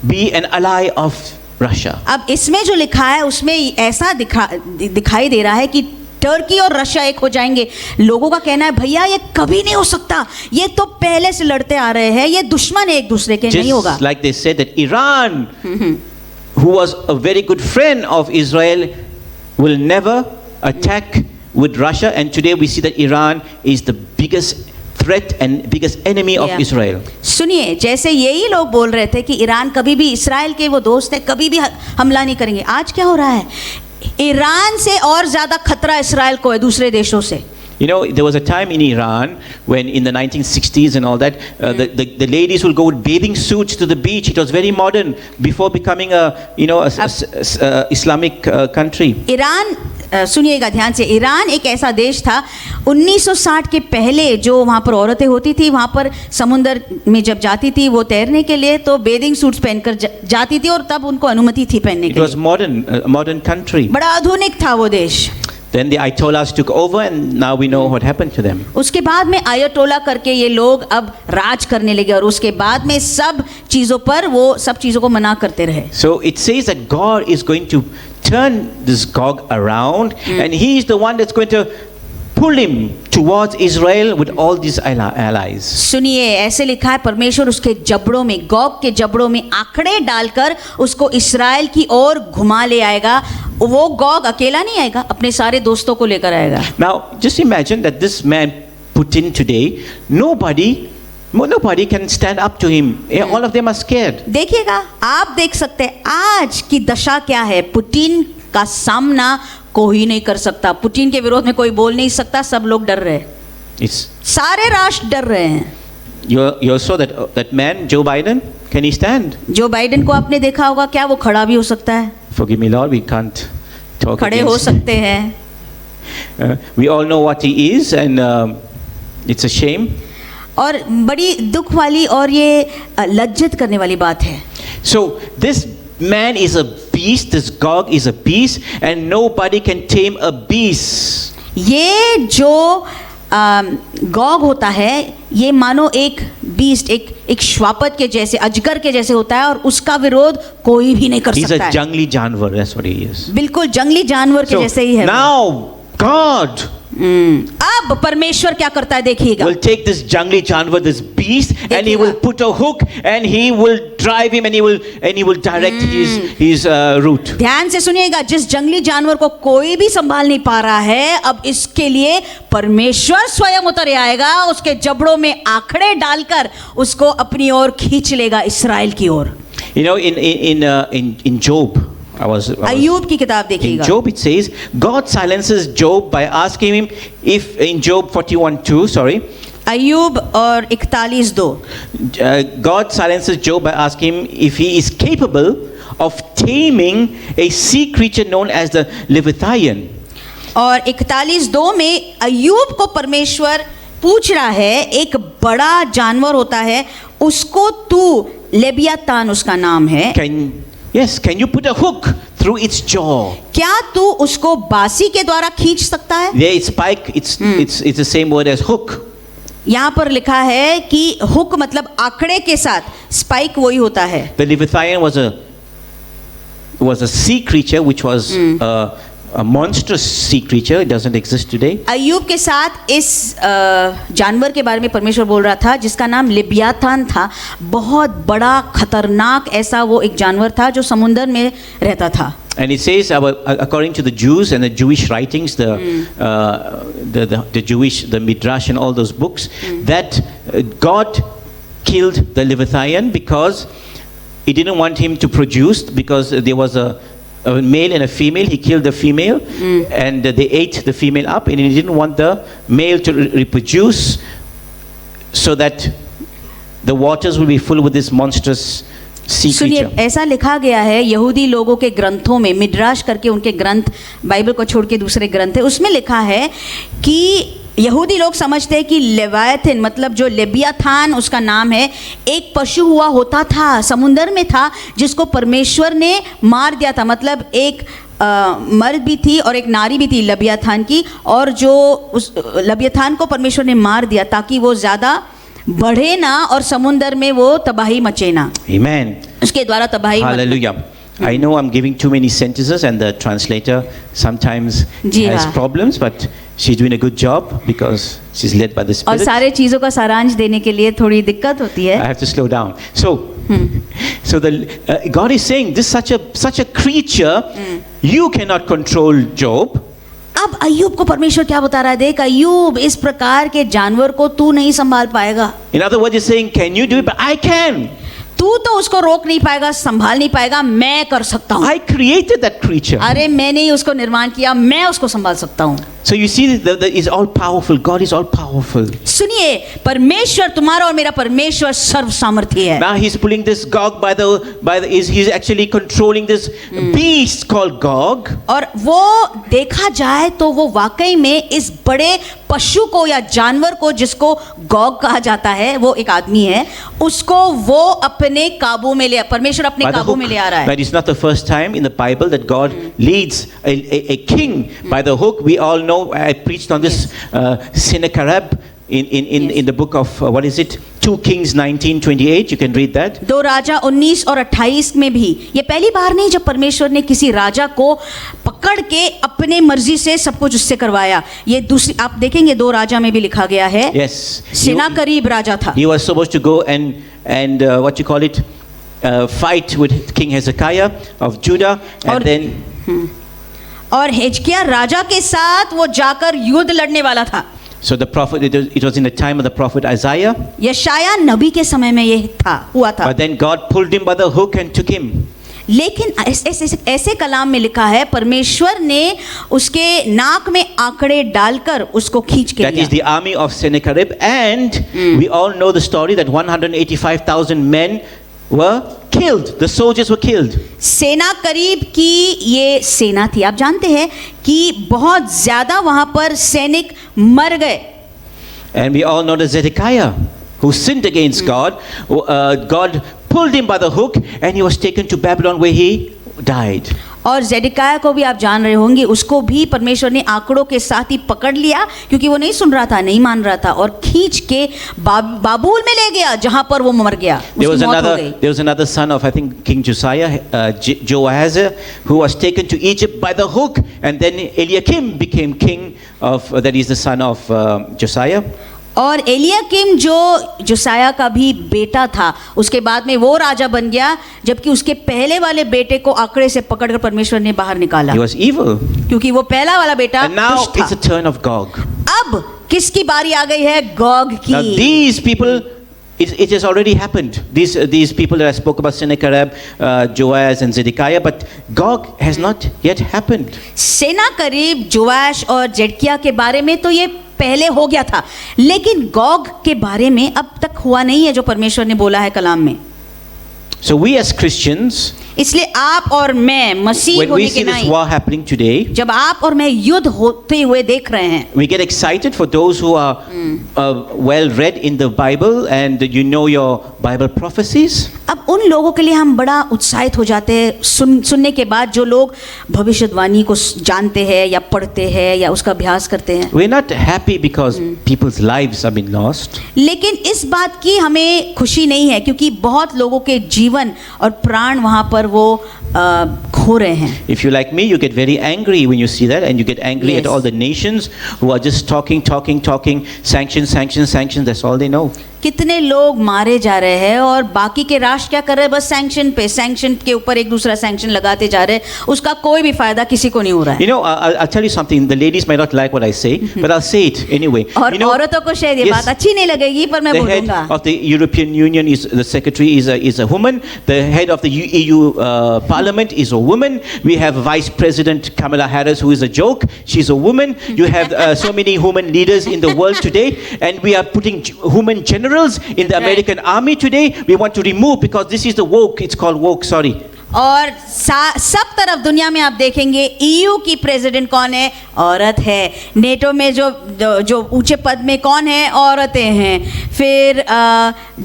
be an ally of Russia. अब इसमें जो लिखा है उसमें ऐसा दिखाई दे रहा है कि टर्की और रशिया एक हो जाएंगे। लोगों का कहना है भैया ये कभी नहीं हो सकता, ये तो पहले से लड़ते आ रहे हैं, ये दुश्मन है एक दूसरे के, नहीं होगा। Just like they said that Iran, who was a very good friend of Israel, will never attack with Russia, and today we see that Iran is the biggest threat and biggest enemy of Yeah. Israel. सुनिए, जैसे यही लोग बोल रहे थे कि Iran कभी भी इसराइल के वो दोस्त है, कभी भी हमला नहीं करेंगे, आज क्या हो रहा है? ईरान से और ज्यादा खतरा इसराइल को है दूसरे देशों से। You know, there was a time in Iran when in the 1960s and all that, the ladies will go with bathing suits to the beach. It was very modern before becoming a Islamic country. Iran, सुनिएगा ध्यान से, Iran एक ऐसा देश था 1960 के पहले जो वहाँ पर औरतें होती थी, वहाँ पर समुंदर में जब जाती थी वो तैरने के लिए तो बेदिंग सूट्स पहनकर जाती थी और तब उनको अनुमति थी पहनने It के was लिए। modern country. बड़ा आधुनिक था वो देश। Then the Ayatollahs took over, and now we know what happened to them. उसके बाद में आयतोला करके ये लोग अब राज करने लगे और उसके बाद में सब चीज़ों पर वो सब चीज़ों को मना करते रहे। So it says that God is going to turn this Gog around, and He is the one that's going to pull him towards Israel with all these allies. सुनिए, ऐसे लिखा है परमेश्वर उसके जबड़ों में, गॉग के जबड़ों में आंकड़े डालकर उसको इस्राएल की ओर घुमा ले आएगा। वो गॉग अकेला नहीं आएगा, अपने सारे दोस्तों को लेकर आएगा। Now just imagine that this man Putin today, nobody can stand up to him. All of them are scared. देखिएगा, आप देख सकते हैं आज की दशा क्या है। पुतिन का सामना कोई नहीं कर सकता, पुतिन के विरोध में कोई बोल नहीं सकता, सब लोग डर रहे हैं, It's सारे राष्ट्र डर रहे हैं। you saw that man Joe Biden, can he stand? Joe Biden को आपने देखा होगा, क्या वो खड़ा भी हो सकता है? Forgive me Lord, we can't talk खड़े हो against. सकते हैं। We all know what he is, and it's a shame. और बड़ी दुख वाली और ये लज्जित करने वाली बात है। So this man is a beast, this Gog is a beast, and nobody can tame a beast. ये जो गॉग होता है ये मानो एक बीस्ट, एक श्वापत के जैसे, अजगर के जैसे होता है और उसका विरोध कोई भी नहीं कर He's सकता a है। jungly जानवर, that's what he is. बिल्कुल जंगली जानवर के So जैसे ही है। now God अब परमेश्वर क्या करता है देखिएगा। will take this jungly जानवर, this beast, and he will put a hook, and he will drive him, and he will direct his route. ध्यान से सुनिएगा, जिस जंगली जानवर को कोई भी संभाल नहीं पा रहा है, अब इसके लिए परमेश्वर स्वयं उतर आएगा, उसके जबड़ों में आंकड़े डालकर उसको अपनी ओर खींच लेगा, इस्राएल की ओर। You know, in Job, I was अय्यूब की किताब in देखिएगा। Job it says God silences Job by asking him if in Job 41:2, sorry. अय्यूब और 41:2। God silences Job by asking him if he is capable of taming a sea creature known as the Leviathan. और 41:2 में अय्यूब को परमेश्वर पूछ रहा है, एक बड़ा जानवर होता है उसको तू, लेबियातान उसका नाम है, Can you put a hook through its jaw? क्या तू उसको बासी के द्वारा खींच सकता है? There is spike, it's the same word as hook. यहाँ पर लिखा है कि हुक मतलब आंकड़े के साथ, स्पाइक वही होता है। The Leviathan was a sea creature which was a monstrous sea creature. It doesn't exist today. अय्यूब के साथ इस जानवर के बारे में परमेश्वर बोल रहा था जिसका नाम लिबियाथान था। बहुत बड़ा खतरनाक ऐसा वो एक जानवर था जो समुंदर में रहता था। And it says, according to the Jews and the Jewish writings, the Jewish, the Midrash and all those books, that God killed the Leviathan because He didn't want him to produce, because there was a male and a female. He killed the female, and they ate the female up, and he didn't want the male to reproduce, so that the waters will be full with this monstrous sea सुनिए, creature. ऐसा लिखा गया है यहूदी लोगों के ग्रंथों में, मिड्राश करके उनके ग्रंथ, बाइबल को छोड़ के दूसरे ग्रंथ है, उसमें लिखा है कि यहूदी लोग समझते हैं कि लेवायथिन मतलब जो लेबियाथान उसका नाम है, एक पशु हुआ होता था, समुंदर में था, जिसको परमेश्वर ने मार दिया था। मतलब एक मर्द भी थी और एक नारी भी थी लेबियाथान की, और जो उस लेबियाथान को परमेश्वर ने मार दिया ताकि वो ज़्यादा बढ़े ना और समुंदर में वो तबाही मचे ना। Amen. उसके द्वारा तबाही Hallelujah. I know I'm giving too many sentences and the translator sometimes ji has हाँ। problems, but she's doing a good job because she's led by the और Spirit. सारे चीज़ों का सारांश देने के लिए थोड़ी दिक्कत होती I है। have to slow down. So God is saying this such a creature, you cannot control Job. अब अय्यूब को परमेश्वर क्या बता रहा है, देख अय्यूब इस प्रकार के जानवर को तू नहीं संभाल पाएगा। In other words, he's saying, can you do it? But I can. तू तो उसको रोक नहीं पाएगा, संभाल नहीं पाएगा, मैं कर सकता हूँ। I created that creature. अरे मैंने ही उसको निर्माण किया, मैं उसको संभाल सकता हूँ। So you see, is all powerful. God is all powerful. सुनिए, परमेश्वर तुम्हारा और मेरा परमेश्वर सर्व सामर्थी है। Now he's pulling this Gog he's actually controlling this beast called Gog. और वो देखा जाए तो वो वाकई में इस बड़े पशु को या जानवर को जिसको गॉग कहा जाता है, वो एक आदमी है, उसको वो अपने काबू में ले, परमेश्वर अपने By the काबू hook. में ले आ रहा है। But it's not the first time in the Bible that God leads a king by the hook. We all know, I preached on this Sennacherib in the book of, what is it? 2 Kings 19:28. You can read that. 2 राजा 19 और 28 में भी ये पहली बार नहीं जब परमेश्वर ने किसी राजा को पकड़ के अपने मर्जी से सब कुछ उससे करवाया। ये दूसरी आप देखेंगे 2 राजा में भी लिखा गया है। Yes. सेनाकरीब राजा था। He was supposed to go and what you call it, fight with King Hezekiah of Judah, and then और हिजकिय्याह राजा के साथ वो जाकर युद्ध लड़ने वाला था। so the prophet, it was in the time of the prophet Isaiah. यशायाह नबी के समय में ये हुआ था। But then God pulled him by the hook and took him. लेकिन ऐसे कलाम में लिखा है, परमेश्वर ने उसके नाक में आंकड़े डालकर उसको खींच के That is लिया। the army of Sennacherib, and we all know the story that 185,000 men were killed. The soldiers were killed. सेनाकरीब की ये सेना थी। आप जानते हैं कि बहुत ज्यादा वहां पर सैनिक मर गए। And we all know that Zedekiah, who sinned against God, God pulled him by the hook and he was taken to Babylon where he died. और जेडिकाया को भी आप जान रहे होंगे, उसको भी परमेश्वर ने आंकड़ों के साथ ही पकड़ लिया क्योंकि वो नहीं सुन रहा था, नहीं मान रहा था, और खींच के बाबुल में ले गया जहां पर वो मर गया। There was another son of, I think, King Josiah, Joahaz, who was taken to Egypt by the hook, and then Eliakim became king of, that is the son of Josiah. और एलियाकिम जो जोसाया का भी बेटा था, उसके बाद में वो राजा बन गया, जबकि उसके पहले वाले बेटे को आंकड़े से पकड़कर परमेश्वर ने बाहर निकाला। He was evil. क्योंकि वो पहला वाला बेटा And now दुष्ट था। it's a turn of Gog. अब किसकी बारी आ गई है? गॉग की। Now these people, it has already happened. These people that I spoke about, Sennacherib, Joash and Zedekiah, but Gog has not yet happened. सेनाकरीब, जोआश और जेडकिया के बारे में तो ये पहले हो गया था, लेकिन गॉग के बारे में अब तक हुआ नहीं है जो परमेश्वर ने बोला है कलाम में। So we as Christians, इसलिए आप और मैं मसीह when we होने see के this नाते war happening today, जब आप और मैं युद्ध होते हुए देख रहे हैं, we get excited for those who are well read in the Bible and you know your Bible prophecies. अब उन लोगों के लिए हम बड़ा उत्साहित हो जाते हैं सुनने के बाद, जो लोग भविष्यवाणी को जानते हैं या पढ़ते हैं या उसका अभ्यास करते हैं। We're not happy because people's lives have been lost. लेकिन इस बात की हमें खुशी नहीं है क्योंकि बहुत लोगों के जीवन और प्राण वहाँ पर वो खो रहे हैं। If you like me, you get very angry when you see that, and you get angry Yes. at all the nations who are just talking, sanctions, that's all they know. कितने लोग मारे जा रहे हैं और बाकी के राष्ट्र क्या कर रहे हैं? बस सैंक्शन के ऊपर एक दूसरा सैंक्शन लगाते जा रहे हैं, उसका कोई भी फायदा किसी को नहीं हो रहा है। You know, I'll tell you something. The ladies might not like what I say, but I'll say it anyway. और You know, औरतों को शायद ये yes, बात अच्छी नहीं लगेगी, पर मैं the head बोलूंगा। of the European Union is the secretary is a woman. The head of the EU Parliament is a woman. We have Vice President Kamala Harris, who is a joke. She's a woman. You have so many women leaders in the world today, and we are putting women generals in the American army today. We want to remove because this is the woke. It's called woke. Sorry. और सब तरफ दुनिया में आप देखेंगे EU की president कौन है? औरत है। नेटो में जो ऊंचे पद में कौन है? औरतें हैं। फिर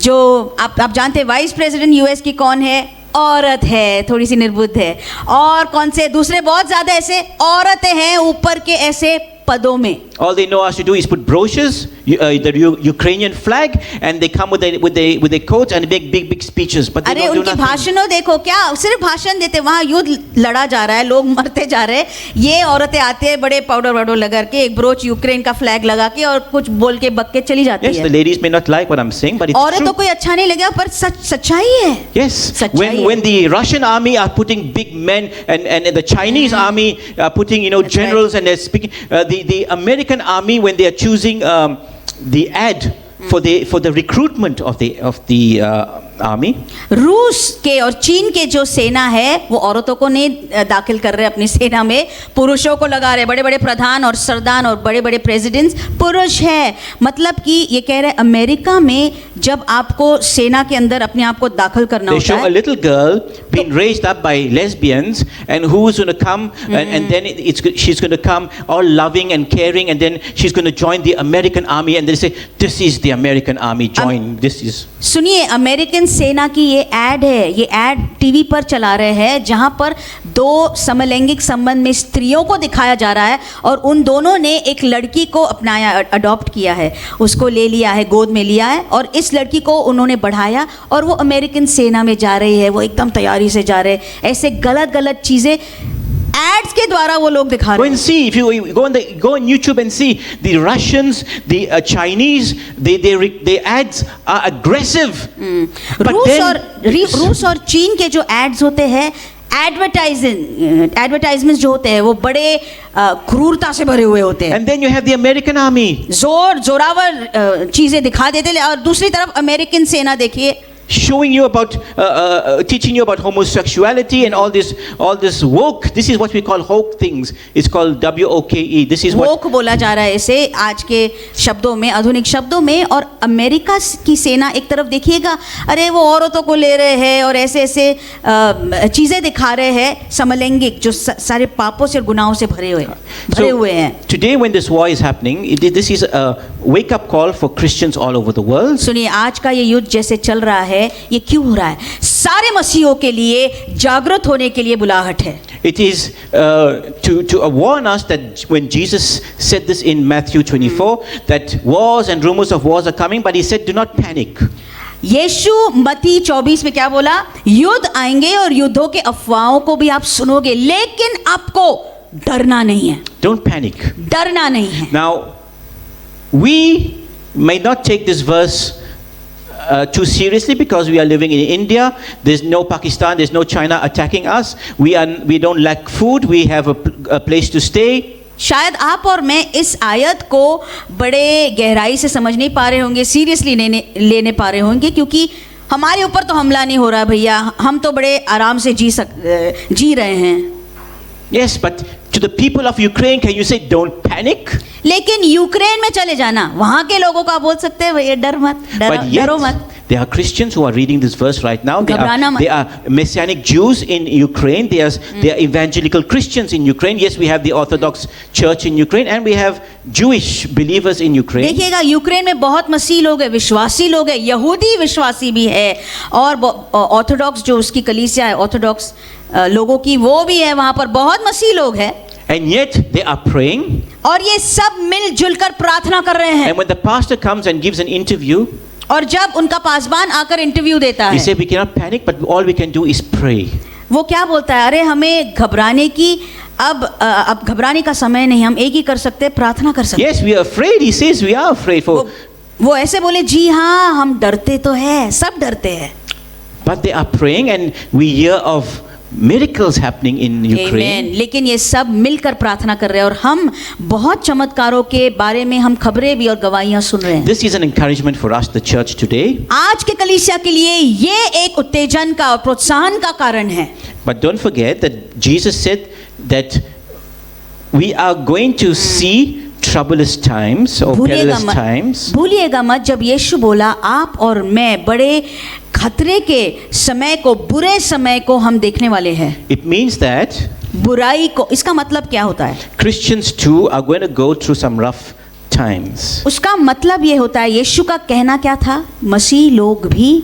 जो आप जानते हैं वाइस प्रेसिडेंट US की कौन है? औरत है, थोड़ी सी निर्बुद्ध है। और कौन से दूसरे बहुत ज़्यादा ऐसे औरतें हैं ऊपर के ऐसे पदों में। All they know us to do is put brochures, the Ukrainian flag, and they come with their coats and make big speeches. But they अरे don't do उनकी nothing. भाषणों देखो, क्या सिर्फ भाषण देते, वहाँ युद्ध लड़ा जा रहा है, लोग मरते जा रहे हैं, ये औरतें आती है बड़े पाउडर वाउडर लगा के, एक ब्रोच यूक्रेन का फ्लैग लगा के और कुछ बोल के बक के चली जाती Yes, है। the ladies may not like what I'm saying, but it's औरतों true. को ये अच्छा नहीं लगेगा, पर सच्चाई है। Yes, सच्चाई when the Russian army are putting big men and the Chinese army are putting That's generals and they're speaking, the American army when they are choosing the ad for the recruitment of the army. रूस के और चीन के जो सेना है वो औरतों को नहीं दाखिल कर रहे अपनी सेना में, पुरुषों को लगा रहे। बड़े बड़े प्रधान और सरदार और बड़े बड़े प्रेसिडेंट्स पुरुष है। मतलब कि ये कह रहे अमेरिका में जब आपको सेना के अंदर अपने आप को दाखिल करना They होता show a है, little girl being raised up by lesbians, and who's going to come, and then she's going to come all loving and caring, and then she's going to join the American army, and they say, "This is the American army. Join. This is." सुनिए, American सेना की ये add है, ये add TV पर चला रहे हैं जहां पर दो समलैंगिक संबंध में स्त्रियों को दिखाया जा रहा है और उन दोनों ने एक लड़की को अपनाया, अडॉप्ट किया है, उसको ले लिया है, गोद में लिया है और इस लड़की को उन्होंने बढ़ाया और वो अमेरिकन सेना में जा रही है, वो एकदम तैयारी से जा रहे हैं। ऐसे गलत गलत चीज़ें एड्स के द्वारा वो लोग दिखा Go रहे हैं। and see, if you go on YouTube and see the Russians, the Chinese, their ads are aggressive. But रूस और चीन के जो एड्स होते हैं, एडवर्टाइजमेंट जो होते हैं वो बड़े क्रूरता से भरे हुए होते हैं। And then you have the American army Zorawar चीजें दिखा देते हैं और दूसरी तरफ अमेरिकन सेना देखिए, showing you about, teaching you about homosexuality and all this woke. This is what we call woke things. It's called WOKE. This is what. वोक बोला जा रहा है इसे आज के शब्दों में, आधुनिक शब्दों में। और अमेरिका की सेना एक तरफ देखिएगा, अरे वो औरतों को ले रहे हैं और ऐसे ऐसे चीजें दिखा रहे हैं समलैंगिक, जो सारे पापों से और गुनाहों से भरे हुए हैं। Today when this war is happening, this is a wake up call for Christians all over the world. सुनिए, आज का ये युद्ध जैसे चल रहा है, ये क्यों हो रहा है? सारे मसीहों के लिए जागृत होने के लिए बुलाहट है। It is to warn us that when Jesus said this in Matthew 24, that wars and rumors of wars are coming, but he said, do not panic. यीशु मत्ती 24 में क्या बोला? युद्ध आएंगे और युद्धों के अफवाहों को भी आप सुनोगे, लेकिन आपको डरना नहीं है। Don't panic. डरना नहीं है। Now, we may not take this verse too seriously because we are living in India. There's no Pakistan, there's no China attacking us. We don't lack food. We have a place to stay. शायद आप और मैं इस आयत को बड़े गहराई से समझ नहीं पा रहे होंगे, सीरियसली लेने पा रहे होंगे, क्योंकि हमारे ऊपर तो हमला नहीं हो रहा भैया, हम तो बड़े आराम से जी रहे हैं। Yes, but to the people of Ukraine, can you say don't panic? लेकिन यूक्रेन में चले जाना, वहां के लोगों को आप बोल सकते हैं भैया डर मत, But yet, डरो मत। there are Christians who are reading this verse right now. घबराना मत। They are Messianic Jews in Ukraine. They are evangelical Christians in Ukraine. Yes, we have the Orthodox Church in Ukraine, and we have Jewish believers in Ukraine. देखिएगा, Ukraine में बहुत मसीह लोग हैं, विश्वासी लोग हैं, यहूदी विश्वासी भी है और ऑर्थोडॉक्स जो उसकी कलीसिया है, ऑर्थोडॉक्स लोगों की, वो भी है, वहां पर बहुत मसीह लोग हैं। And yet they are praying. और ये सब मिलजुल कर प्रार्थना कर रहे हैं। And when the pastor comes and gives an interview, और जब उनका पासबान आकर इंटरव्यू देता he है, said we cannot panic, but all we can do is pray. वो क्या बोलता है? अरे हमें घबराने की अब घबराने का समय नहीं, हम एक ही कर सकते, प्रार्थना कर सकते। Yes, we are afraid. He says we are afraid for. वो ऐसे बोले, जी हाँ हम डरते तो है, सब डरते हैं। But they are praying, and we hear of miracles happening in Ukraine. Amen. लेकिन ये सब मिलकर प्रार्थना कर रहे हैं और हम बहुत चमत्कारों के बारे में हम खबरें भी और गवाहियां सुन रहे हैं। This is an encouragement for us, the church today. आज के कलीसिया के लिए ये एक उत्तेजन का और प्रोत्साहन का कारण है। But don't forget that Jesus said that we are going to see troublous times or perilous times. भूलिएगा मत, जब यीशु बोला आप और मैं बड़े खतरे के समय को, बुरे समय को हम देखने वाले हैं। It means that बुराई को, इसका मतलब क्या होता है? Christians too are going to go through some rough times. उसका मतलब ये होता है, यीशु का कहना क्या था? मसीह लोग भी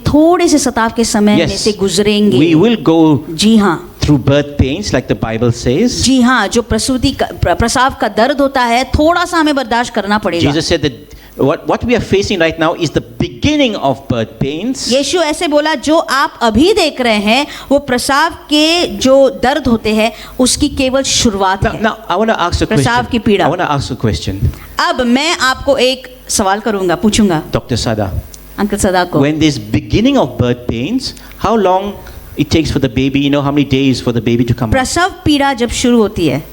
थोड़े से सताव के समय में से गुजरेंगे। We will go जी हाँ, through birth pains, like the Bible says. जी हाँ, जो प्रसव का दर्द होता है, थोड़ा सा हमें बर्दाश्त करना पड़ेगा. Jesus said that what we are facing right now is the beginning of birth pains. यीशु ऐसे बोला, जो आप अभी देख रहे हैं वो प्रसव के जो दर्द होते हैं उसकी केवल शुरुआत है. Now I want to ask a प्रसव की question. पीड़ा. I want to ask a question. अब मैं आपको एक सवाल करूंगा, पूछूंगा Dr. Sada, अंकल सदा को. when there's beginning of birth pains, how long it takes for the baby, you know, how many days for the baby to come out? प्रसव पीड़ा जब शुरू होती है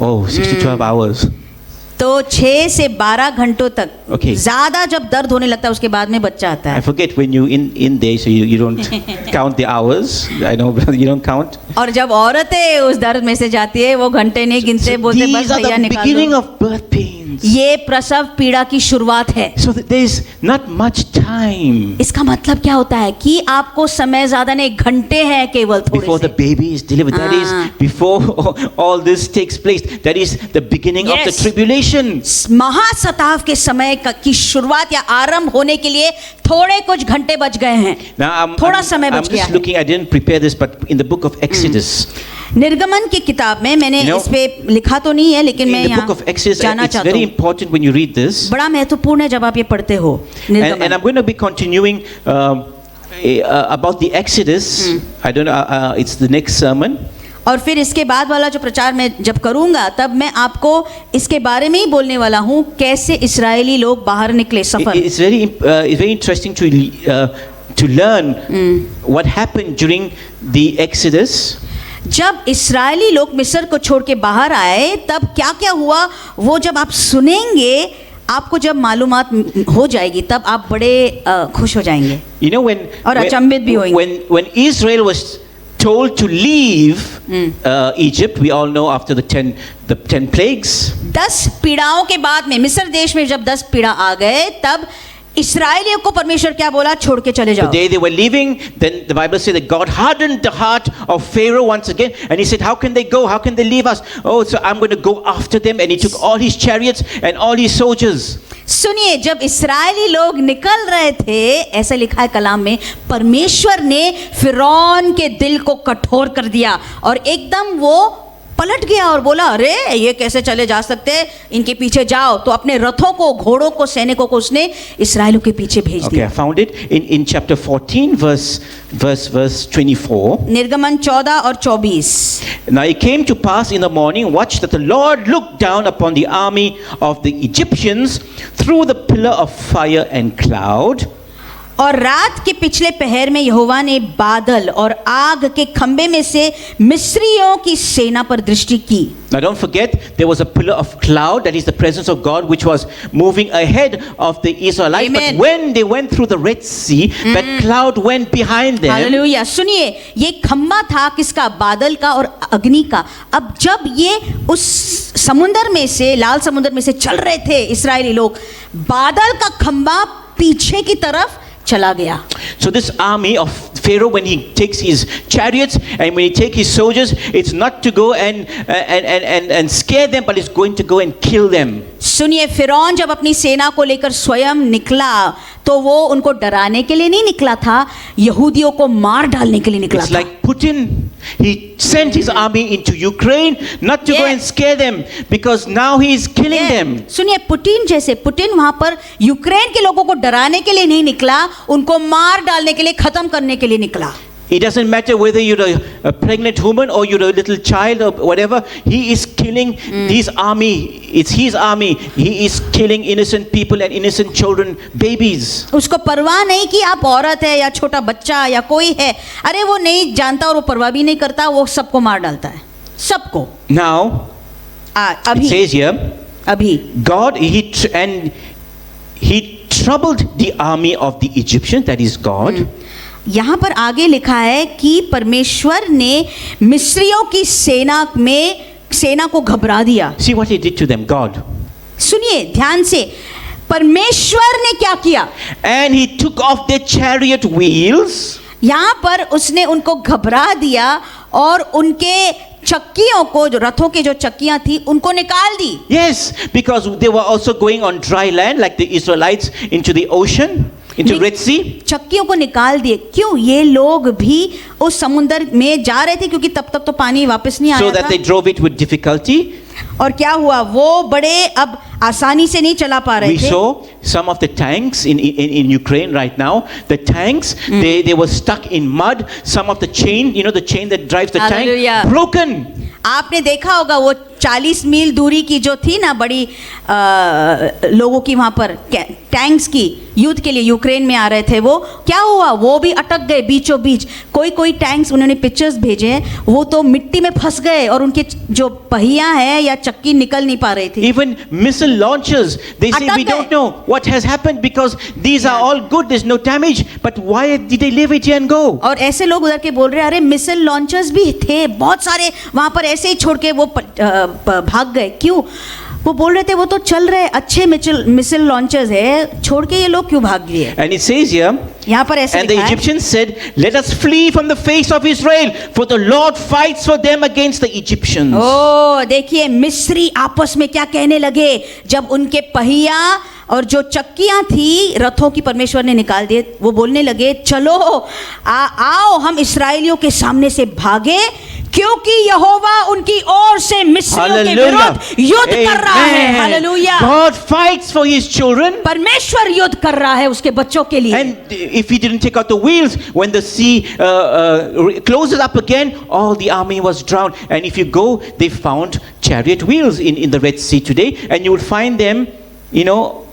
Oh, 6 to 12 hours. तो 6 से 12 घंटों तक Okay. ज्यादा जब दर्द होने लगता है उसके बाद में बच्चा आता I है. forget when you in there, so you don't count the hours. I know you don't count. और जब औरतें उस दर्द में से जाती है वो घंटे नहीं गिनते, बोलते बस These are भैया the निकाल beginning दो. of birth pains. ये प्रसव पीड़ा की शुरुआत है. So that there is not much time इसका मतलब क्या होता है कि आपको समय ज्यादा नहीं, घंटे हैं केवल थोड़े before the से. baby is delivered. That is before all this takes place. That is the beginning of the Yes. tribulation. महासताव के समय की शुरुआत या आरंभ होने के लिए थोड़े कुछ घंटे बच गए हैं. Now थोड़ा समय I'm बच गया just है. looking. I didn't prepare this, but in the book of Exodus, निर्गमन की किताब में मैंने You know, इस पे लिखा तो नहीं है, लेकिन मैं in the book of यहाँ Exodus, जाना it's चाहता very हूँ. important when you read this. बड़ा महत्वपूर्ण है जब आप ये पढ़ते हो. And निर्गमन. I'm going to be continuing about the Exodus. I don't know. It's the next sermon. और फिर इसके बाद वाला जो प्रचार मैं जब करूंगा तब मैं आपको इसके बारे में ही बोलने वाला हूँ, कैसे इस्राएली लोग बाहर निकले सफर. It's very interesting to learn what happened during the Exodus. जब इस्राएली लोग मिस्र को छोड़ के बाहर आए तब क्या क्या हुआ, वो जब आप सुनेंगे, आपको जब मालूमात हो जाएगी तब आप बड़े खुश हो जाएंगे. You know और अचंभित भी होंगे. when Israel was told to leave Egypt, we all know after the 10 plagues. 10 पीड़ाओं के बाद में मिस्र देश में जब 10 पीड़ा आ गए तब इस्राएलियों को परमेश्वर क्या बोला, छोड़ के चले The जाओ. day they were leaving, then the Bible says that God hardened the heart of Pharaoh once again, and he said, how can they go? How can they leave us? Oh, so I'm going to go after them. And he took all his chariots and all his soldiers. सुनिए, जब इस्राएली लोग निकल रहे थे, ऐसा लिखा है कलाम में, परमेश्वर ने फिरौन के दिल को कठोर कर दिया और एकदम वो पलट गया और बोला, अरे ये कैसे चले जा सकते, इनके पीछे जाओ. तो अपने रथों को, घोड़ों को, सैनिकों को उसने इस्राएलियों के पीछे भेज Okay, दिया. I found it in chapter 14, verse 24. निर्गमन 14 और 24. Now it came to pass in the morning, watch, that the Lord looked down upon the army of the Egyptians through the pillar of fire and cloud. और रात के पिछले पहर में यहोवा ने बादल और आग के खंबे में से मिस्रियों की सेना पर दृष्टि की. Now don't forget, there was a pillar of cloud, that is the presence of God, which was moving ahead of the Israelites. Amen. But when they went through the Red Sea, that cloud went behind them. Hallelujah. सुनिए, ये खंबा था किसका, बादल का और अग्नि का. अब जब ये उस समुंदर में से, लाल समुंदर में से चल रहे थे इस्राएली लोग, बादल का खंबा पीछे की तरफ चला गया. So this army of Pharaoh, when he takes his chariots and when he takes his soldiers, it's not to go and scare them, but it's going to go and kill them. सुनिए, फिरौन जब अपनी सेना को लेकर स्वयं निकला तो वो उनको डराने के लिए नहीं निकला था, यहूदियों को मार डालने के लिए निकला It's था. like Putin. He sent his army into Ukraine not to go and scare them, because now he is killing them. सुनिए, पुतिन वहां पर यूक्रेन के लोगों को डराने के लिए नहीं निकला, उनको मार डालने के लिए, खत्म करने के लिए निकला. It doesn't matter whether you're a pregnant woman or you're a little child or whatever. He is killing his army. It's his army. He is killing innocent people and innocent children, babies. उसको परवाह नहीं कि आप औरत है या छोटा बच्चा या कोई है, अरे वो नहीं जानता और वो परवाह भी नहीं करता, वो सबको मार डालता है, सबको. Now, अभी it says here, अभी God, he troubled the army of the Egyptians, that is God. यहाँ पर आगे लिखा है कि परमेश्वर ने मिस्रियों की सेना को घबरा दिया. See what he did to them, God. सुनिए ध्यान से, परमेश्वर ने क्या किया. And he took off their chariot wheels. यहाँ पर उसने उनको घबरा दिया और उनके चक्कियों को, जो रथों के जो चक्कियां थी, उनको निकाल दी. Yes, because they were also going on dry land like the Israelites into the ocean. into नि- Red Sea. चक्कियों को निकाल दिए। क्यों? ये लोग भी उस समुद्र में जा रहे थे क्योंकि तब तक तो पानी वापस नहीं So आया that था। they drove it with difficulty. और क्या हुआ? वो बड़े अब आसानी से नहीं चला पा रहे We थे। saw some of the tanks in Ukraine right now. The tanks, they were stuck in mud. Some of the chain, the chain that drives the Hallelujah. tank, broken. आपने देखा होगा वो 40 मील दूरी की जो थी ना बड़ी लोगों की वहां पर टैंक्स की युद्ध के लिए यूक्रेन में आ रहे थे, वो क्या हुआ? वो भी अटक गए बीचों बीच। कोई टैंक्स, उन्होंने पिक्चर्स भेजे हैं, वो तो मिट्टी में फंस गए और उनके जो पहिया है या चक्की निकल नहीं पा रही थी। Even missile launchers, they say अटक we गए। don't know what has happened because these are all good, there's no damage, but why did they leave it here and go? और ऐसे लोग उधर के बोल रहे हैं, अरे मिसाइल लॉन्चर्स भी थे बहुत सारे वहां पर, ऐसे ही छोड़ के वो भाग गए। क्यों? वो बोल रहे थे वो तो चल रहे अच्छे मिसाइल लॉन्चर्स है, छोड़ के ये लोग क्यों भाग गए? And it says here, यहाँ पर ऐसे and the लिखा है, Egyptians said, let us flee from the face of Israel, for the Lord fights for them against the Egyptians. ओ देखिए, मिस्री आपस में क्या कहने लगे जब उनके पहिया और जो चक्कियां थी रथों की परमेश्वर ने निकाल दिए। वो बोलने लगे, चलो आओ हम इस्राएलियों के सामने से भागे, क्योंकि यहोवा उनकी ओर से मिस्रियों के विरुद्ध युद्ध कर रहा है। Hallelujah. God fights for his children. परमेश्वर युद्ध कर रहा है उसके बच्चों के लिए। And if he didn't take out the wheels, when the sea closes up again, all the army was drowned. And if you go, they found chariot wheels in the Red Sea today, and you will find them,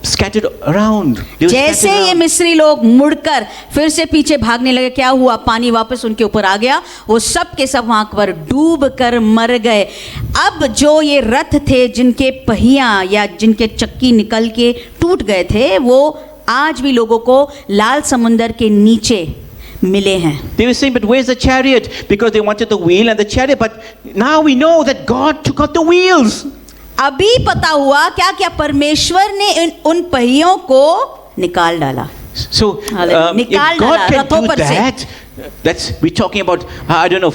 scattered around. They were जैसे scattered ये around. मिस्री लोग मुड़कर फिर से पीछे भागने लगे, क्या हुआ? पानी वापस उनके ऊपर आ गया, वो सब के सब वहां पर डूब कर मर गए। अब जो ये रथ थे जिनके पहिया या जिनके चक्की निकल के टूट गए थे, वो आज भी लोगों को लाल समुंदर के नीचे मिले हैं। They were saying, but where's the chariot? Because they wanted the wheel and the chariot. But now we know that God took out the wheels. अभी पता हुआ क्या क्या परमेश्वर ने उन पहियों को निकाल डाला। So Hallelujah. if निकाल God डाला can रथों do पर से। that, we're talking about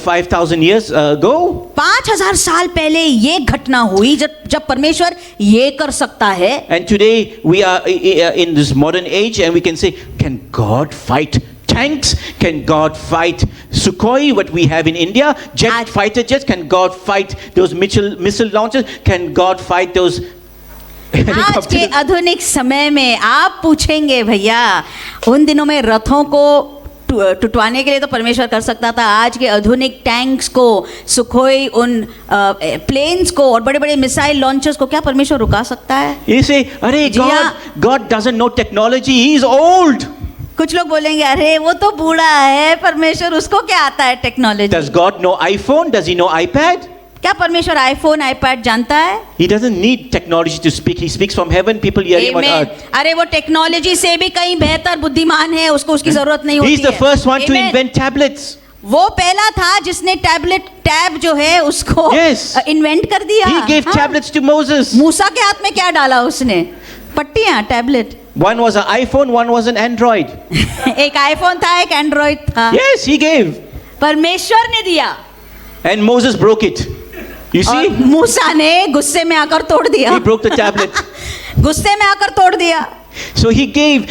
5,000 years ago. 5000 साल पहले ये घटना हुई जब परमेश्वर ये कर सकता है। And today we are in this modern age, and we can say, can God fight tanks? Can God fight Sukhoi, what we have in India? Fighter jets? Can God fight those missile launchers? Can God fight those आज के आधुनिक समय में आप पूछेंगे, भैया उन दिनों में रथों को टुटवाने के लिए तो परमेश्वर कर सकता था, आज के आधुनिक टैंक्स को, सुखोई, उन प्लेन्स को और बड़े बड़े मिसाइल लॉन्चर्स को क्या परमेश्वर रुका सकता है? You say, अरे God doesn't know technology, he is old. कुछ लोग बोलेंगे, अरे वो तो बूढ़ा है, परमेश्वर उसको क्या आता है technology? Does God know iPhone? Does he know iPad? क्या परमेश्वर आईफोन आईपैड जानता है? He doesn't need technology to speak. He speaks from heaven. People hear him on Amen. earth. अरे वो टेक्नोलॉजी से भी कहीं बेहतर बुद्धिमान है, उसको उसकी जरूरत नहीं होती है। He's the first one to Amen. invent tablets. वो पहला था जिसने टैब जो है उसको इन्वेंट कर दिया। He gave tablets to Moses. मूसा के हाथ में क्या डाला उसने? पट्टियां, tablet. One was an iPhone, one was an Android. एक आईफोन था, एक एंड्रॉइड था। Yes, he gave. परमेश्वर ने दिया। And Moses broke it. You see? और मूसा ने गुस्से में आकर तोड़ दिया। He broke the tablet. गुस्से में आकर तोड़ दिया। So he gave.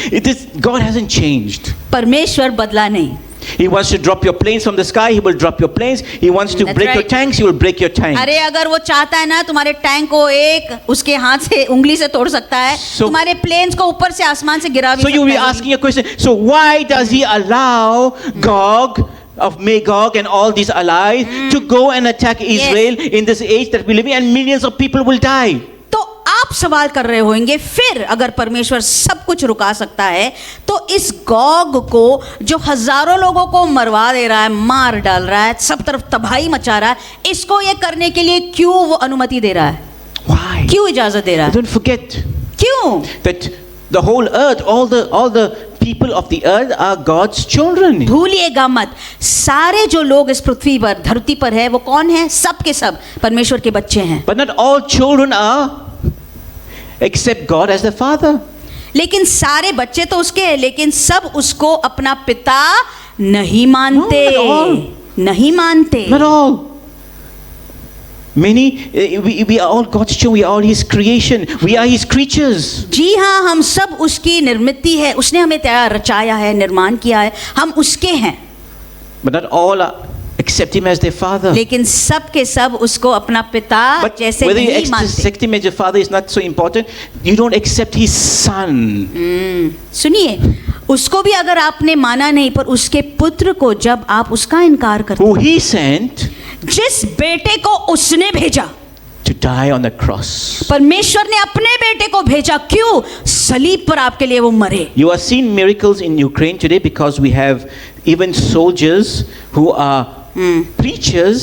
God hasn't changed. परमेश्वर बदला नहीं। He wants to drop your planes from the sky, he will drop your planes. He wants to That's break your right. tanks, he will break your tanks. अरे अगर वो चाहता है ना, तुम्हारे टैंक को एक उसके हाथ से उंगली से तोड़ सकता है, तुम्हारे प्लेन्स को ऊपर से आसमान से गिरा भी So सकता you will be है। asking a question. So why does he allow Gog of Magog and all these allies to go and attack Israel in this age that we live in, and millions of people will die? तो आप सवाल कर रहे होंगे, फिर अगर परमेश्वर सब कुछ रुका सकता है तो इस गॉग को जो हजारों लोगों को मरवा दे रहा है, मार डाल रहा है, सब तरफ तबाही मचा रहा है, इसको ये करने के लिए क्यों वो अनुमति दे रहा है? Why? क्यों इजाजत दे रहा है? Don't forget क्यों? that the whole earth, all the people of the earth are God's children. भूलिएगा मत, सारे जो लोग इस पृथ्वी पर, धरती पर है, वो कौन है? सब के सब परमेश्वर के बच्चे हैं। But not all children are, except God as the Father. लेकिन सारे बच्चे तो उसके हैं, लेकिन सब उसको अपना पिता नहीं मानते। No, not all. नहीं मानते। Not all. Many, we are all God's children, we are all His creation, we are His creatures. जी हाँ, हम सब उसकी निर्मित है, उसने हमें तैयार रचाया है, निर्माण किया है, हम उसके हैं। But not all accept Him as their Father. लेकिन सब के सब उसको अपना पिता But जैसे whether you नहीं मानते। accept Him as your Father is not so important. You don't accept His Son. सुनिए, उसको भी अगर आपने माना नहीं, पर उसके पुत्र को जब आप उसका इनकार करते, Who He sent जिस बेटे को उसने भेजा, to die on the cross. परमेश्वर ने अपने बेटे को भेजा, क्यों? सलीब पर आपके लिए वो मरे। You are seeing miracles in Ukraine today because we have even soldiers who are preachers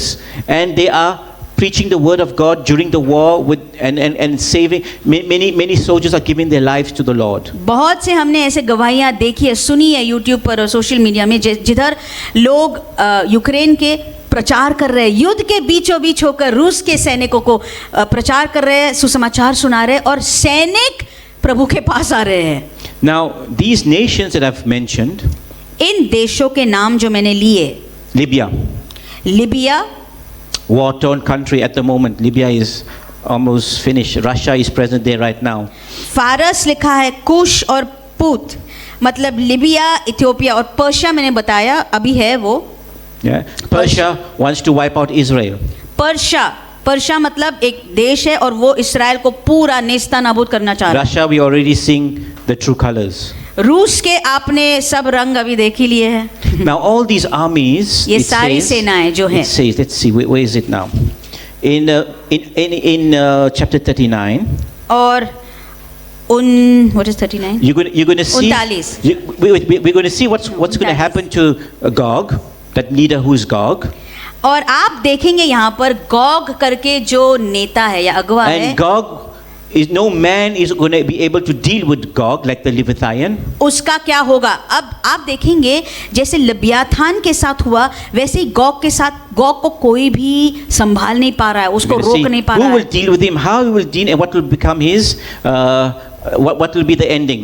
and they are preaching the word of God during the war with and saving many soldiers are giving their lives to the Lord. बहुत से हमने ऐसे गवाहियाँ देखी है, सुनी है YouTube पर और सोशल मीडिया में, जिधर लोग यूक्रेन के प्रचार कर रहे हैं, युद्ध के बीचों बीच होकर रूस के सैनिकों को प्रचार कर रहे हैं, सुसमाचार सुना रहे हैं, और सैनिक प्रभु के पास आ रहे हैं। Now these nations that I've mentioned, इन देशों के नाम जो मैंने लिए, Libya, Libya, war-torn country at the moment. Libya is almost finished. Russia is present there right now. फारस लिखा है, कुश और पूत, मतलब लिबिया, इथियोपिया और पर्शिया मैंने बताया अभी है वो। Yeah. Persia wants to wipe out Israel. Persia मतलब एक देश है और वो इसराइल को पूरा नेस्तनाबूद करना चाह रहा है। Russia, we already seeing the true colors. रूस के आपने सब रंग अभी देख ही लिए हैं। Now all these armies, ये it सारी says- सेनाएं जो हैं, it says, let's see, where is it now? In chapter 39, और what is 39? you're going to see. 39. We're going to see what's going to happen to Gog, that leader who is Gog. और आप देखेंगे यहाँ पर Gogh करके जो नेता है या अगवा है, And Gog is no man is going to be able to deal with Gog like the Leviathan. उसका क्या होगा? अब आप देखेंगे जैसे लबियाथान के साथ हुआ, वैसे ही गॉग के साथ, गॉग को कोई भी संभाल नहीं पा रहा है, उसको We're gonna रोक see नहीं पा who रहा will है। deal with him, how he will deal, and what will become his, what will be the ending.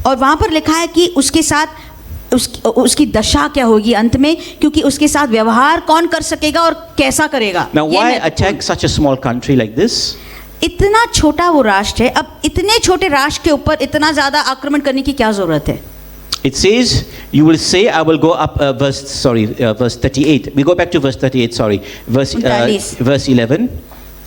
और वहाँ पर लिखा है कि उसके साथ उसकी दशा क्या होगी अंत में, क्योंकि उसके साथ व्यवहार कौन कर सकेगा और कैसा करेगा। Now, ये why महत्वपूर्ण- attack such a small country like this? इतना छोटा वो राष्ट्र है, अब इतने छोटे राष्ट्र के ऊपर इतना ज्यादा आक्रमण करने की क्या जरूरत है? It says, you will say, I will go up, verse 38. We go back to verse 38, sorry. Verse 11.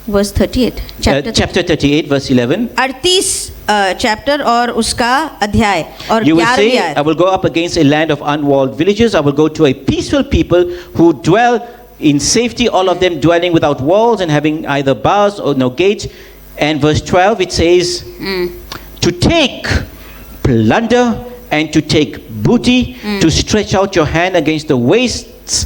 Verse 38 Chapter 38, verse 11. 38 chapter और उसका अध्याय और You will 11वीं say, आयत। I will go up against a land of unwalled villages. I will go to a peaceful people who dwell in safety, all of them dwelling without walls and having either bars or no gates. And verse 12, it says, to take plunder and to take booty, to stretch out your hand against the wastes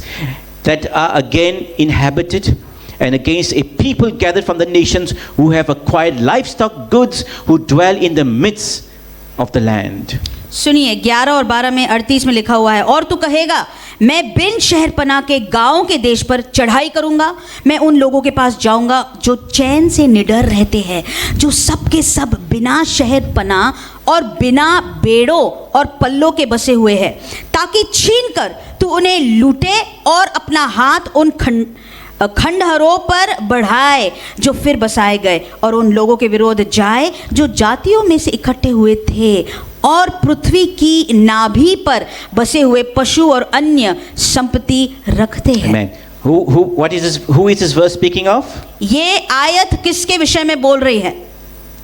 that are again inhabited, and against a people gathered from the nations who have acquired livestock goods, who dwell in the midst of the land. सुनिए 11 और 12 में 38 में लिखा हुआ है, और तू कहेगा मैं बिन शहर पनाह के गाँव के देश पर चढ़ाई करूंगा, मैं उन लोगों के पास जाऊंगा जो चैन से निडर रहते हैं, जो सब के सब बिना शहर पनाह और बिना बेड़ों और पल्लों के बसे हुए हैं, ताकि छीन कर तू उन्हें लूटे और अपना हाथ उन खंडहरों पर बढ़ाए जो फिर बसाए गए, और उन लोगों के विरोध जाए जो जातियों में से इकट्ठे हुए थे, और पृथ्वी की नाभि पर बसे हुए पशु और अन्य संपत्ति रखते हैं। Amen. Who is this verse speaking of? ये आयत किसके विषय में बोल रही है?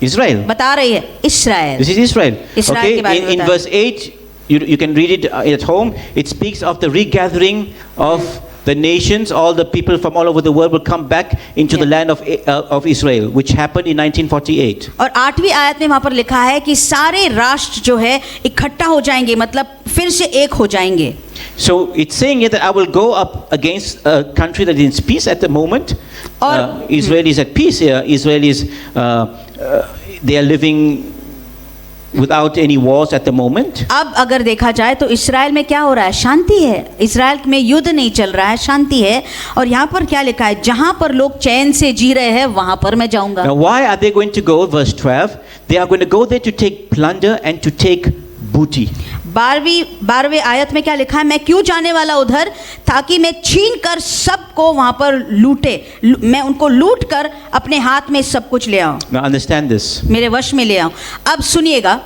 Israel. बता रही है इस्राएल। This is Israel. Israel Okay, के बारे में in बता verse 8, you can read it at home. It speaks of the regathering of the nations. All the people from all over the world will come back into the land of Israel, which happened in 1948. और 8वीं आयत में वहां पर लिखा है कि सारे राष्ट्र जो है इकट्ठा हो जाएंगे, मतलब फिर से एक हो जाएंगे। So it's saying here that I will go up against a country that is in peace at the moment. Israel is at peace here. Israel is, they are living without any wars at the moment. अब अगर देखा जाए तो इस्राएल में क्या हो रहा है? शांति है। इस्राएल में युद्ध नहीं चल रहा है, शांति है। और यहाँ पर क्या लिखा है? जहाँ पर लोग चैन से जी रहे हैं वहाँ पर मैं जाऊँगा। Now why are they going to go? Verse 12. They are going to go there to take plunder and to take booty. 12वीं आयत में क्या लिखा है, मैं क्यों जाने वाला उधर, ताकि मैं छीन कर सबको वहां पर मैं उनको लूट कर अपने हाथ में सब कुछ ले आऊं, Now understand this. मेरे वश में ले आऊं। अब सुनिएगा,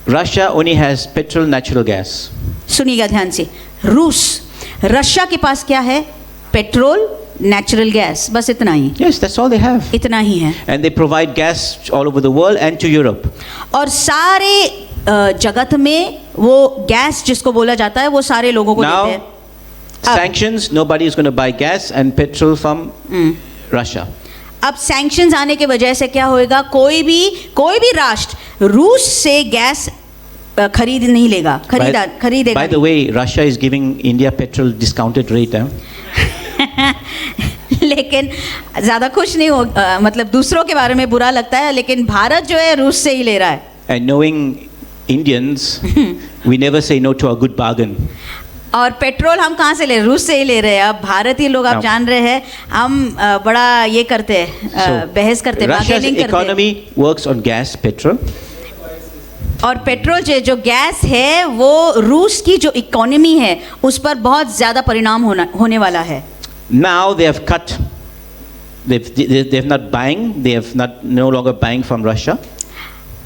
Russia only has petrol, natural gas. सुनिएगा ध्यान से, रशिया के पास क्या है, पेट्रोल, नेचुरल गैस, बस इतना ही। Yes, that's all they have. इतना ही है। And they provide gas all over the world and to Europe. और सारे जगत में वो गैस जिसको बोला जाता है वो सारे लोगों को Now, देते हैं। sanctions, nobody is going to buy gas and petrol from Russia. अब सैंक्शंस आने की वजह से क्या होएगा, कोई भी राष्ट्र रूस से गैस खरीद नहीं लेगा, खरीदेगा। By the way, Russia is giving India petrol discounted rate. लेकिन ज़्यादा खुश नहीं हो, मतलब दूसरों के बारे में बुरा लगता है, लेकिन भारत जो है रूस से ही ले रहा है। And knowing Indians, we never say no to a good bargain. और पेट्रोल हम कहाँ से ले रहे हैं, रूस से ही ले रहे हैं। अब भारतीय लोग आप जान रहे हैं, हम बड़ा ये करते हैं, बहस करते हैं, Russia's economy works on gas, petrol. और पेट्रोल जो गैस है वो रूस की जो इकोनॉमी है उस पर बहुत ज़्यादा परिणाम होने वाला है। Now they have cut. They've not buying. They have not no longer buying from Russia.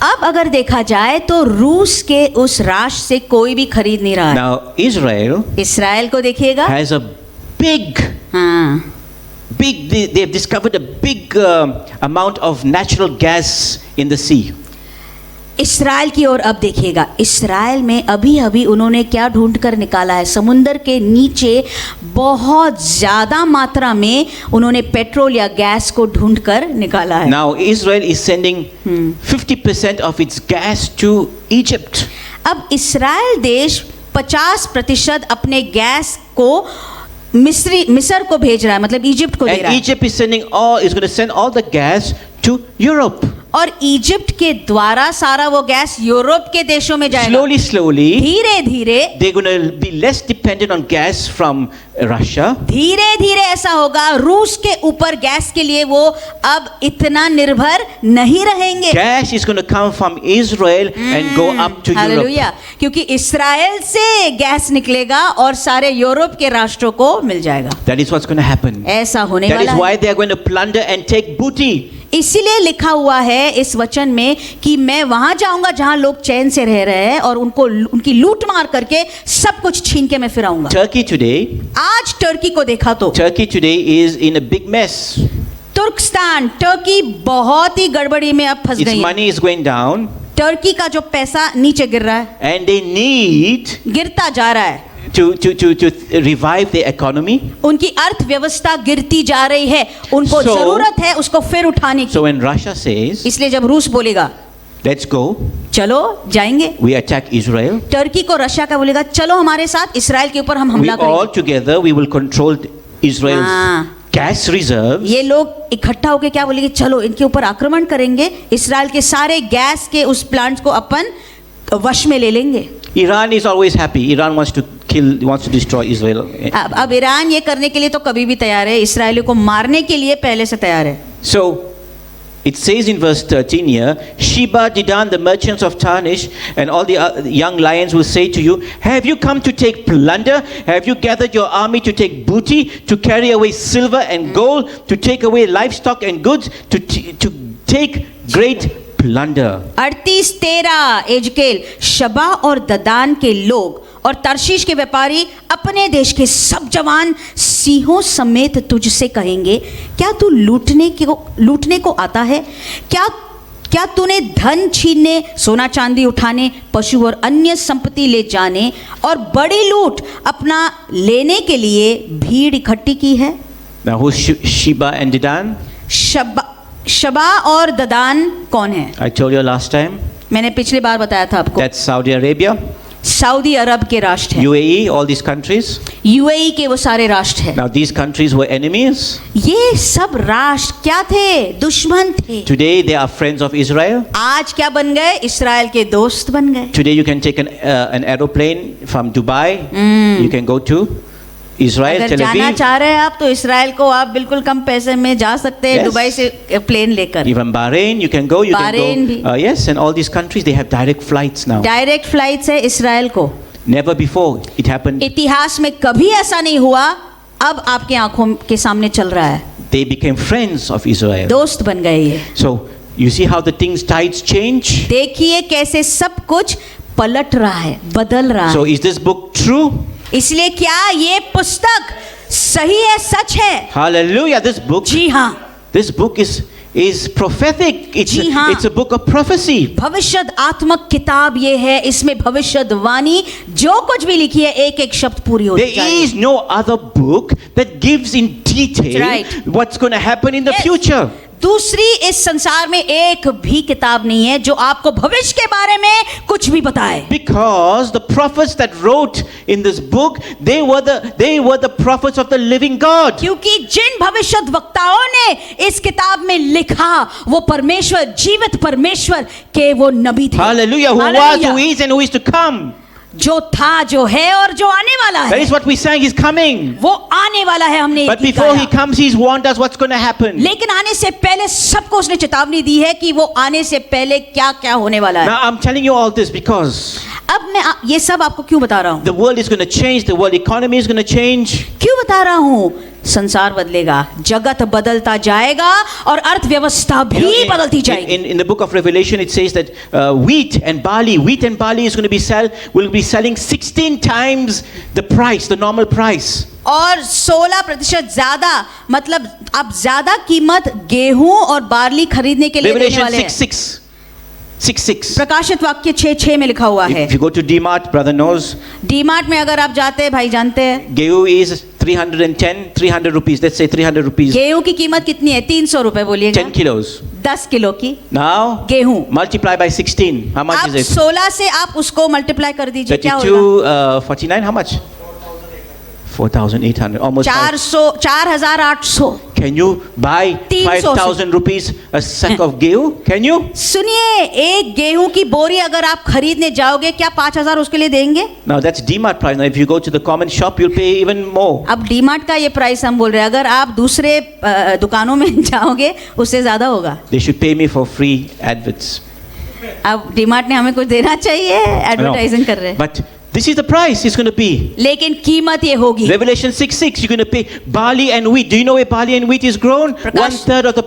अब अगर देखा जाए तो रूस के उस राष्ट्र से कोई भी खरीद नहीं रहा है। Now Israel इसराइल को देखिएगा, has a big, हाँ, they have discovered a big amount of natural gas in the sea. Israel की ओर अब देखिएगा, इसराइल में अभी उन्होंने क्या ढूंढ कर निकाला है, समुंदर के नीचे बहुत ज़्यादा मात्रा में उन्होंने पेट्रोल या गैस को ढूंढ कर निकाला है। Now Israel is sending 50% of its gas to Egypt. अब इसराइल देश 50% अपने गैस को मिस्र को भेज रहा है, मतलब इजिप्ट को दे रहा And है। Egypt is going to send all the gas to Europe. और इजिप्ट के द्वारा सारा वो गैस यूरोप के देशों में जाएगा। Slowly, धीरे they're going to be less dependent on gas from Russia. धीरे ऐसा होगा, रूस के ऊपर गैस के लिए वो अब इतना निर्भर नहीं रहेंगे। Gas is going to come from Israel and go up to Europe. Hallelujah, क्योंकि इसराइल से गैस निकलेगा और सारे यूरोप के राष्ट्रों को मिल जाएगा। That is what's going to happen. ऐसा होने That is वाला है। why they are going to plunder and take booty. इसीलिए लिखा हुआ है इस वचन में कि मैं वहां जाऊंगा जहां लोग चैन से रह रहे हैं और उनकी लूट मार करके सब कुछ छीन के मैं फिर आऊंगा। Turkey today, आज टर्की को देखा तो Turkey today is in a big mess. Turkey बहुत ही गड़बड़ी में अब फंस Its गई है। money is going down Turkey का जो पैसा नीचे गिर रहा है, and they need गिरता जा रहा है, to revive the economy. उनकी अर्थव्यवस्था गिरती जा रही है, उनको So- जरूरत है उसको फिर उठाने की। So when Russia says, इसलिए जब रूस बोलेगा let's go, चलो जाएंगे, we attack Israel, टर्की को रशिया का बोलेगा चलो हमारे साथ इसराइल के ऊपर हम we हमला all करेंगे। together we will control Israel's हाँ। gas reserves. ये लोग इकट्ठा होकर क्या बोलेंगे, चलो इनके ऊपर आक्रमण करेंगे, इसराइल के सारे गैस के उस प्लांट को अपन वश में ले लेंगे। Iran is always happy. Iran wants to destroy Israel. अब ईरान ये करने के लिए तो कभी भी तैयार है, इसराइलियों को मारने के लिए पहले से तैयार है। So it says in verse 13 here, Sheba, Dedan, the merchants of Tarshish, and all the young lions will say to you, have you come to take plunder? Have you gathered your army to take booty, to carry away silver and gold, to take away livestock and goods, to take great plunder? 38:13 एजकेल, Shaba और ददान के लोग और Tarshish के व्यापारी अपने देश के सब जवान सिंहों समेत तुझसे कहेंगे, क्या तू लूटने को आता है? क्या तूने धन छीनने, सोना चांदी उठाने, पशु और अन्य संपत्ति ले जाने और बड़ी लूट अपना लेने के लिए भीड़ इकट्ठी की है? Now who's Sheba and Dedan? Shaba और ददान कौन है? I told you last time. मैंने पिछली बार बताया था आपको, That's Saudi Arabia, सऊदी अरब के राष्ट्र है, UAE, all these countries. UAE के वो सारे राष्ट्र हैं। Now these countries were enemies. ये सब राष्ट्र क्या थे? दुश्मन थे। Today they are friends of Israel. आज क्या बन गए? इसराइल के दोस्त बन गए। Today you can take an aeroplane from Dubai. You can go to Israel, अगर Tel जाना Aviv, चाह रहे हैं आप तो इसराइल को आप बिल्कुल कम पैसे में जा सकते हैं, Yes. दुबई से प्लेन लेकर। even Bahrain. You can go. Bahrain भी। Yes, and all these countries they have direct flights now. Direct flights है इसराइल को। Never before it happened. इतिहास में कभी ऐसा नहीं हुआ, अब आपके आंखों के सामने चल रहा है। They became friends of Israel. दोस्त बन गए ये। So you see how the tides change. देखिए कैसे सब कुछ पलट रहा है, बदल रहा So है। is this book true? इसलिए क्या ये पुस्तक सही है, सच है? Hallelujah! This book, जी हाँ, this book is prophetic. जी हाँ। It's a book of prophecy. भविष्यद्वात्मक किताब ये है, इसमें भविष्यवाणी जो कुछ भी लिखी है एक एक शब्द पूरी होती There जाएगी। is no other book that gives in detail Right. what's going to happen in the Yes. future. दूसरी इस संसार में एक भी किताब नहीं है जो आपको भविष्य के बारे में कुछ भी बताए। Because the prophets that wrote in this book, they were the prophets of the living God. क्योंकि जिन भविष्यत वक्ताओं ने इस किताब में लिखा वो परमेश्वर, जीवित परमेश्वर के वो नबी थे। Hallelujah! Who was, Hallelujah. who is, and who is to come. जो था, जो है और जो आने वाला That है, is what we sang. He's coming. वो आने वाला है। हमने But ये before he गाया। comes, he's warned us what's going to happen. लेकिन आने से पहले सबको उसने चेतावनी दी है कि वो आने से पहले क्या क्या होने वाला है। Now I'm telling you all this because अब मैं ये सब आपको क्यों बता रहा हूँ? the world is going to change. The world economy is going to change. क्यों बता रहा हूँ? संसार बदलेगा, जगत बदलता जाएगा और अर्थव्यवस्था You know, भी बदलती जाएगी। in the book of Revelation, it says that wheat and barley is going to be will be selling 16 times the price, the normal price. और 16% ज्यादा, मतलब आप ज्यादा कीमत गेहूं और बार्ली खरीदने के लिए देने Revelation वाले हैं। 6:6. प्रकाशित वाक्य 6:6 में लिखा हुआ है। If you go to DMart, brother knows, DMart में अगर आप जाते हैं, भाई जानते हैं, gehu is 300 rupees. Let's say 300 rupees. गेहूं की कीमत कितनी है? 300 रुपए बोलिएगा। 10 kilos. 10 किलो की Now गेहूं। multiply by 16. How much आप is it? 16 से आप उसको मल्टीप्लाई कर दीजिए, क्या होगा? 32, 49. How much? 4,800. Almost. 4,800। Can you buy 300 5,000 rupees a sack of gehu? Can you? सुनिए, एक गेहूं की बोरी अगर आप खरीदने जाओगे, क्या 5,000 उसके लिए देंगे? Now that's DMart price. Now if you go to the common shop, you'll pay even more. अब डीमार्ट का ये प्राइस हम बोल रहे हैं, अगर आप दूसरे दुकानों में जाओगे उससे ज्यादा होगा। They should pay me for free adverts. अब डीमार्ट ने हमें कुछ देना चाहिए, I know. एडवर्टाइजिंग कर रहे हैं, But this is the price it's going to be. लेकिन कीमत ये होगी। Revelation 6:6. You're going to pay barley and wheat. Do you know where barley and wheat is grown? Prakash. 1/3 of the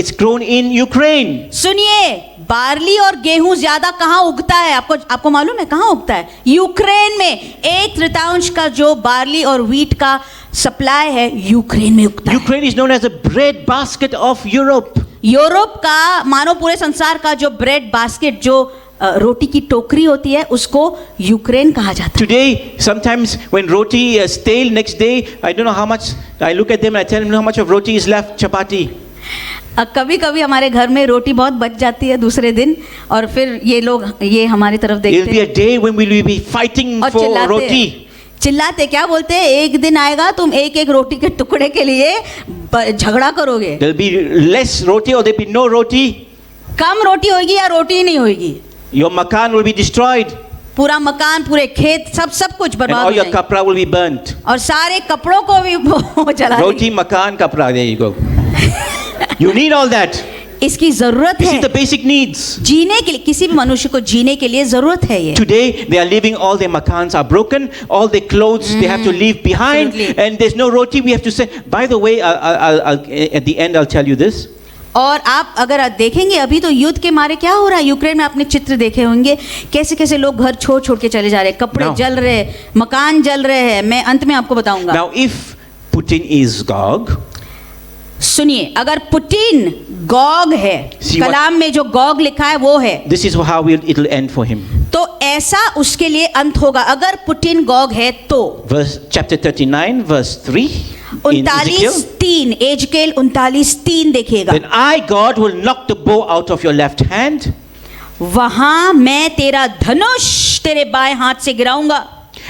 it's grown in Ukraine. सुनिए, barley और गेहूं ज्यादा कहाँ उगता है? आपको मालूम है कहाँ उगता है? यूक्रेन में 1/3 का जो बार्ली और व्हीट का सप्लाई है यूक्रेन में उगता है। Ukraine is known as the bread basket of Europe. Europe का, मानो पूरे संसार का जो ब्रेड बास्केट, जो रोटी की टोकरी होती है, उसको यूक्रेन कहा जाता है। Today, sometimes when roti is stale, next day, I don't know how much, I look at them and I tell them how much of roti is left, chapati. कभी कभी हमारे घर में रोटी बहुत बच जाती है दूसरे दिन, और फिर ये लोग ये हमारी तरफ There will देखते be हैं a day when we will be fighting और for roti. चिल्लाते क्या बोलते हैं? एक दिन आएगा तुम एक एक रोटी के टुकड़े के लिए झगड़ा करोगे। There will be less roti or there will be no roti. कम रोटी होगी या रोटी ही नहीं होगी, Your makan will be destroyed पूरा मकान, पूरे खेत, सब कुछ and बर्बाद all हो your जाएंगे, kapra will be burnt. और सारे कपड़ों को भी वो जला देंगे। Roti, makan, kapra, there you go. You need all that. इसकी जरूरत This is है the basic needs. जीने के लिए, किसी भी मनुष्य को जीने के लिए जरूरत है ये। Today they are living, all their makans are broken, all their clothes they have to leave behind, Absolutely. and there's no roti. We have to say. By the way, I'll at the end I'll tell you this. और आप अगर देखेंगे अभी तो युद्ध के मारे क्या हो रहा है यूक्रेन में, आपने चित्र देखे होंगे कैसे कैसे लोग घर छोड़ छोड़ के चले जा रहे हैं, कपड़े Now- जल रहे हैं, मकान जल रहे हैं। मैं अंत में आपको बताऊंगा। Now, if Putin is Gog, सुनिए, अगर पुतिन गॉग है, See what- कलाम में जो गॉग लिखा है वो है, this is how it'll end for him. तो ऐसा उसके लिए अंत होगा। अगर पुतिन गॉग है तो Chapter 39, verse 3. In Ezekiel. 39:3, एजकेल 39:3 देखिएगा। Then I, God, will knock the bow out of your left hand वहां मैं तेरा धनुष तेरे बाएं हाथ से गिराऊंगा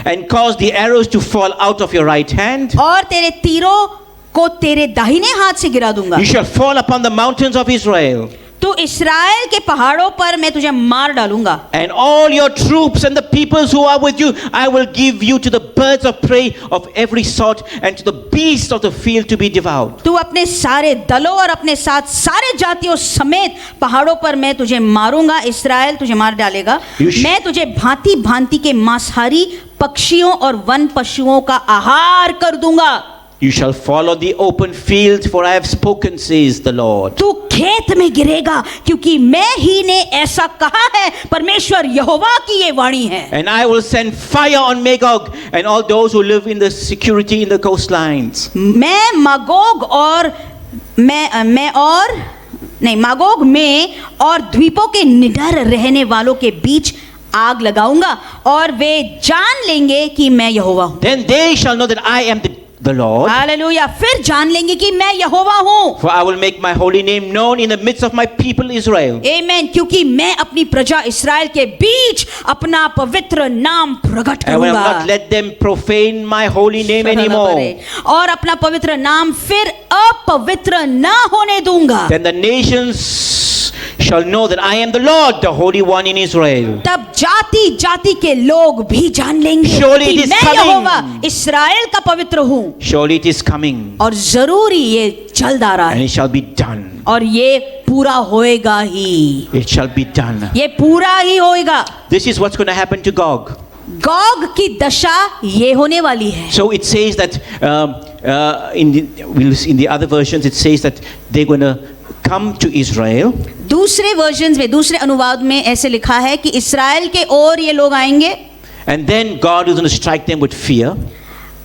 and cause the arrows to fall out of your right hand. और तेरे तीरों को तेरे दाहिने हाथ से गिरा दूंगा। You shall fall upon the mountains of Israel. तू इस्राएल के पहाड़ों पर मैं तुझे मार डालूंगा, And all your troops and the peoples who are with you, I will give you to the birds of prey of every sort and to the beasts of the field to be devoured. तू अपने सारे दलों और अपने साथ सारे जातियों समेत पहाड़ों पर मैं तुझे मारूंगा, इस्राएल तुझे मार डालेगा। मैं तुझे भांति भांति के मांसाहारी पक्षियों और वन पशुओं का आहार कर दूंगा। You shall follow the open field, for I have spoken, says the Lord. तू खेत में गिरेगा, क्योंकि मैं ही ने ऐसा कहा है। परमेश्वर यहोवा की ये वाणी है। And I will send fire on Magog and all those who live in the security in the coastlines. मैं मागोग और मागोग में और द्वीपों के निडर रहने वालों के बीच आग लगाऊंगा और वे जान लेंगे कि मैं यहोवा हूं। Then they shall know that I am the Lord. Hallelujah. फिर जान लेंगे कि मैं यहोवा हूं। For I will make my holy name known in the midst of my people Israel. आमीन। क्योंकि मैं अपनी प्रजा इस्राएल के बीच अपना पवित्र नाम प्रकट I will करूंगा not let them profane my holy name anymore. और अपना पवित्र नाम फिर अपवित्र न होने दूंगा। Then the nations shall know that I am the Lord, the Holy One in Israel. तब जाति जाति के लोग भी जान लेंगे Surely कि it is मैं coming. यहोवा इस्राएल का पवित्र हूँ। Surely it is coming, और जरूर ही ये जल्द आ रहा and है it shall be done. और ये पूरा होएगा ही। It shall be done. ये पूरा ही होएगा। This is what's going to happen to Gog. Gog की दशा ये होने वाली है। So it says that in the other versions it says that they're going to come to Israel. दूसरे वर्जन्स में, दूसरे अनुवाद में ऐसे लिखा है कि इस्राएल के ओर ये लोग आएंगे। And then God is going to strike them with fear.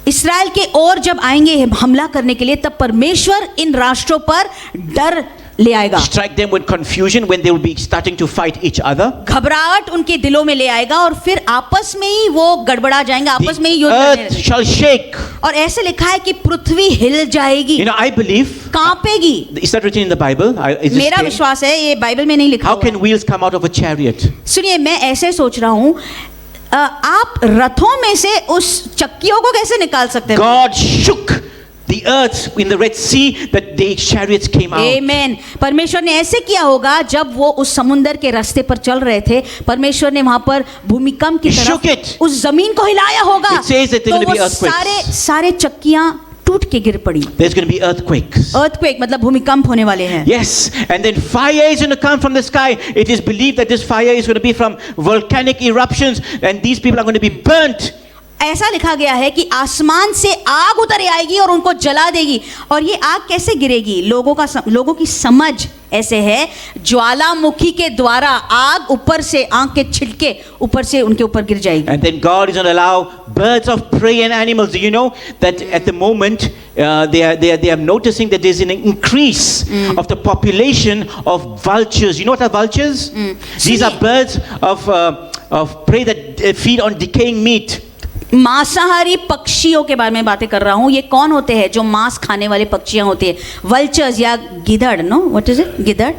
इस्राएल के ओर जब आएंगे हमला करने के लिए, तब परमेश्वर इन राष्ट्रों पर डर ले आएगा। Strike them with confusion when they will be starting to fight each other. घबराहट उनके दिलों में ले आएगा और फिर आपस में ही वो गड़बड़ा जाएंगे, आपस में ही युद्ध करने Earth लगेंगे। shall shake. और ऐसे लिखा है कि पृथ्वी हिल जाएगी, You know, I believe. कांपेगी। Is that written in the Bible? Is this मेरा stated? विश्वास है, ये बाइबल में नहीं लिखा How हुआ can है। wheels come out of a chariot? सुनिए, मैं ऐसे सोच रहा हूँ, आप रथों में से उस चक्कियों को कैसे निकाल सकते हैं? God shook the earth in the Red Sea that the chariots came out. आमीन। परमेश्वर ने ऐसे किया होगा जब वो उस समुंदर के रास्ते पर चल रहे थे, परमेश्वर ने वहां पर भूमिकंप की He shook तरह it. उस जमीन को हिलाया होगा। It says that there तो will be वो earthquakes. सारे चक्कियां टूट के गिर पड़ी। There's going to be earthquakes. Earthquake मतलब भूमिकंप होने वाले हैं। Yes, and then fire is going to come from the sky. It is believed that this fire is going to be from volcanic eruptions, and these people are going to be burnt. ऐसा लिखा गया है कि आसमान से आग उतर आएगी और उनको जला देगी। और ये आग कैसे गिरेगी? लोगों की समझ ऐसे है, ज्वालामुखी के द्वारा आग ऊपर से, आग के छिलके ऊपर से उनके ऊपर गिर जाएगी। And then God is going to allow birds of prey and animals. Do you know that at the moment they are noticing that there's an increase of the population of vultures. You know what are vultures? These are birds of prey that feed on decaying meat. मांसाहारी पक्षियों के बारे में बातें कर रहा हूँ। ये कौन होते हैं? जो मांस खाने वाले पक्षियां होती है, वल्चर्स या गिद्धड़। No, what is it? गिद्धड़,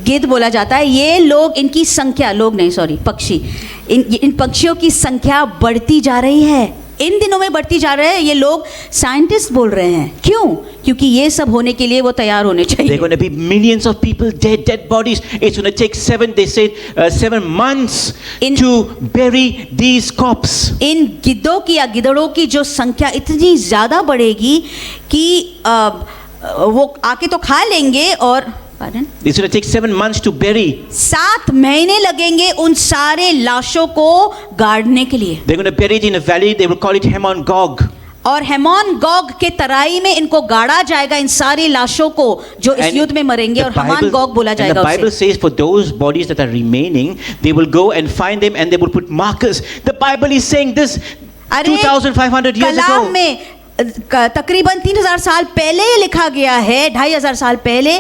गिद्ध बोला जाता है। ये लोग, इनकी संख्या, लोग नहीं सॉरी, पक्षी, इन पक्षियों की संख्या बढ़ती जा रही है। इन दिनों में बढ़ती जा रहे हैं। ये लोग साइंटिस्ट बोल रहे हैं। क्यों? क्योंकि ये सब होने के लिए वो तैयार होने चाहिए। They're going to be millions of people dead bodies. It's going to take 7 months to bury these corpses. इन गिद्धों की या गिद्धड़ों की जो संख्या इतनी ज्यादा बढ़ेगी कि वो आके तो खा लेंगे। और It's going to take 7 months to bury. 7 महीने लगेंगे उन सारे लाशों को गाड़ने के लिए। They're going to bury it in a valley. They will call it Hamon Gog. और हेमोन गोग के तराई में इनको गाड़ा जाएगा, इन सारी लाशों को जो इस युद्ध में मरेंगे। और हेमोन गोग बोला जाएगा उसे। The Bible उसे। says for those bodies that are remaining, they will go and find them and they will put markers. The Bible is saying this 2,500 years Kalam ago. में तकरीबन 3000 साल पहले लिखा गया है, 2500 साल पहले,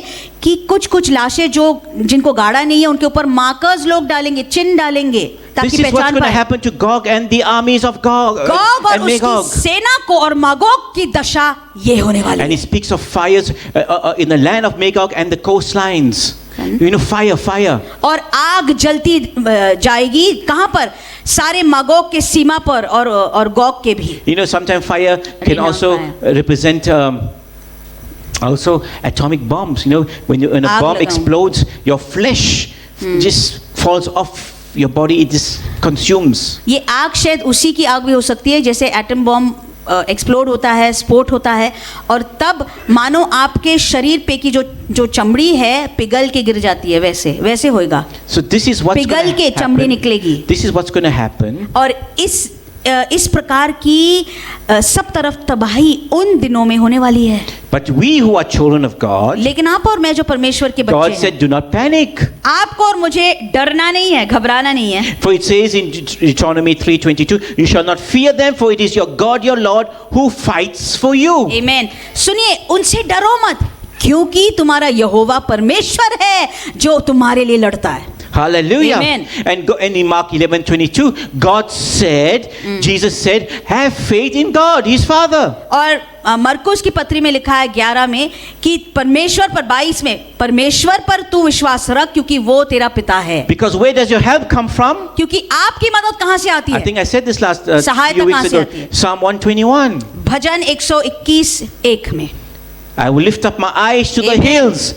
कि कुछ लाशें जो जिनको गाड़ा नहीं है उनके ऊपर मार्कर्स लोग डालेंगे, चिन्ह डालेंगे, ताकि This is what's पहचान going to पाए। happen to Gog and the armies of Gog Gog और and Magog. उसकी सेना को और मागोग की दशा ये होने वाली And है। he speaks of fires in the land of Magog and the coastlines. You know, fire. और आग जलती जाएगी कहाँ पर? सारे मागोग के सीमा पर और गोग के भी। You know, sometimes fire can Arena of also fire. represent Also, atomic bombs. You know, when a आग bomb लगाऊं। explodes, your flesh just falls off your body. It just consumes. ये आग शायद उसी की आग भी हो सकती है जैसे एटम बॉम्ब एक्सप्लोड होता है, स्फोट होता है, और तब मानो आपके शरीर पे की जो चमड़ी है पिघल के गिर जाती है, वैसे होएगा। So this is what's पिघल going के to चमड़ी happen. निकलेगी। This is what's going to happen. और इस प्रकार की सब तरफ तबाही उन दिनों में होने वाली है। But we who are children of God, लेकिन आप और मैं जो परमेश्वर के God बच्चे हैं, said, do not panic. आपको और मुझे डरना नहीं है, घबराना नहीं है। For it says in Deuteronomy 3:22, you shall not fear them, for it is your God, your Lord, who fights for you. आमीन। सुनिए, उनसे डरो मत, क्योंकि तुम्हारा यहोवा परमेश्वर है जो तुम्हारे लिए लड़ता है। Hallelujah. Amen. And in Mark 11:22, God said, Jesus said, have faith in God, his Father. और मरकुस की पत्री में लिखा है 11 में कि परमेश्वर पर 22 में परमेश्वर पर तू विश्वास रख क्योंकि वो तेरा पिता है। Because where does your help come from? क्योंकि आपकी मदद कहाँ से आती I है? think I said this last सहायता few कहाँ weeks से ago. आती है? Psalm 121. भजन 121:1 में। I will lift up my eyes to the Amen. hills.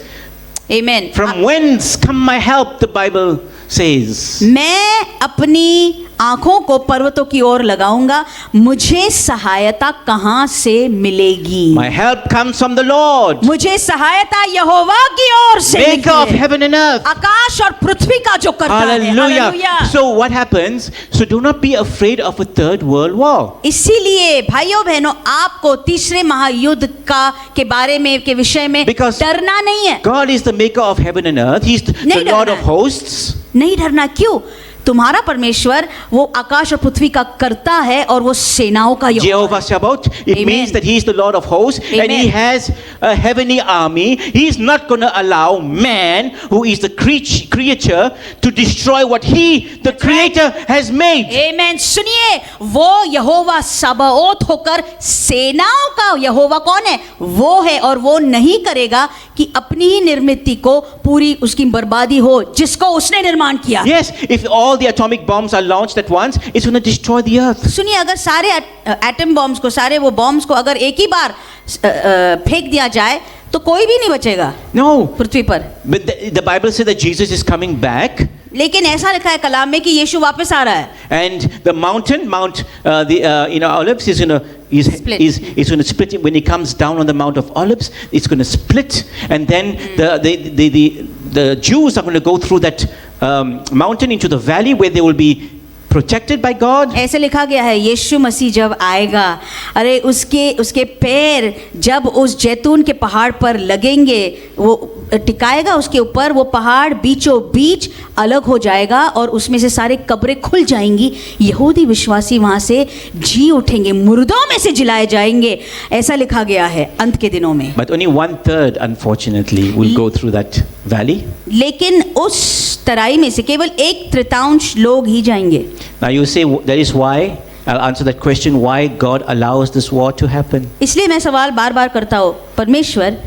आमीन। From whence come my help, the Bible says. मैं अपनी आंखों को पर्वतों की ओर लगाऊंगा, मुझे सहायता कहां से मिलेगी? My help comes from the Lord, मुझे सहायता यहोवा की ओर से maker मिलती of है, heaven and earth. आकाश और पृथ्वी का जो करता है। Hallelujah. Hallelujah. So what happens? So do not be afraid of a third world war. इसीलिए भाइयों बहनों, आपको तीसरे महायुद्ध के बारे में के विषय में Because डरना नहीं है। God is the maker of heaven and earth. He's the नहीं Lord डरना of है। hosts. नहीं डरना, क्यों? तुम्हारा परमेश्वर वो आकाश और पृथ्वी का करता है और वो सेनाओं का यहोवा Jehovah है। Sabaoth. It Amen. means that He is the Lord of hosts, and Amen. He has a heavenly army. He is not going to allow man, who is the creature, to destroy what He, the Creator, has made. आमीन। सुनिए, वो यहोवा सबाओत होकर सेनाओं का यहोवा कौन है? वो है, और वो नहीं करेगा कि अपनी ही निर्मित को पूरी उसकी बर्बादी हो जिसको उसने निर्माण किया। Yes, if all the atomic bombs are launched at once, it's going to destroy the earth. सुनिए, अगर सारे एटम बॉम्ब्स को, सारे वो बॉम्ब्स को अगर एक ही बार फेंक दिया जाए तो कोई भी नहीं बचेगा No. पृथ्वी पर। But the Bible says that Jesus is coming back. लेकिन ऐसा लिखा है कलाम में कि यीशु वापस आ रहा है। And the Mount Olives is going to Split. is going to split it when he comes down on the Mount of Olives. It's going to split, and then the Jews are going to go through that mountain into the valley where they will be protected by God. ऐसे लिखा गया है, यीशु मसीह जब आएगा, अरे उसके पैर जब उस जैतून के पहाड़ पर लगेंगे, वो टिकाएगा उसके ऊपर, वो पहाड़ बीचों बीच अलग हो जाएगा और उसमें से सारे कब्रें खुल जाएंगी। यहूदी विश्वासी वहां से जी उठेंगे, मुर्दों में से जिलाए जाएंगे, ऐसा लिखा गया है अंत के दिनों में। But only 1/3, unfortunately, will go through that valley. लेकिन उस तराई में से केवल 1/3 लोग ही जाएंगे। Now you say that is why. I'll answer that question, why God allows this war to happen. इसलिए मैं सवाल बार बार करता हूँ, परमेश्वर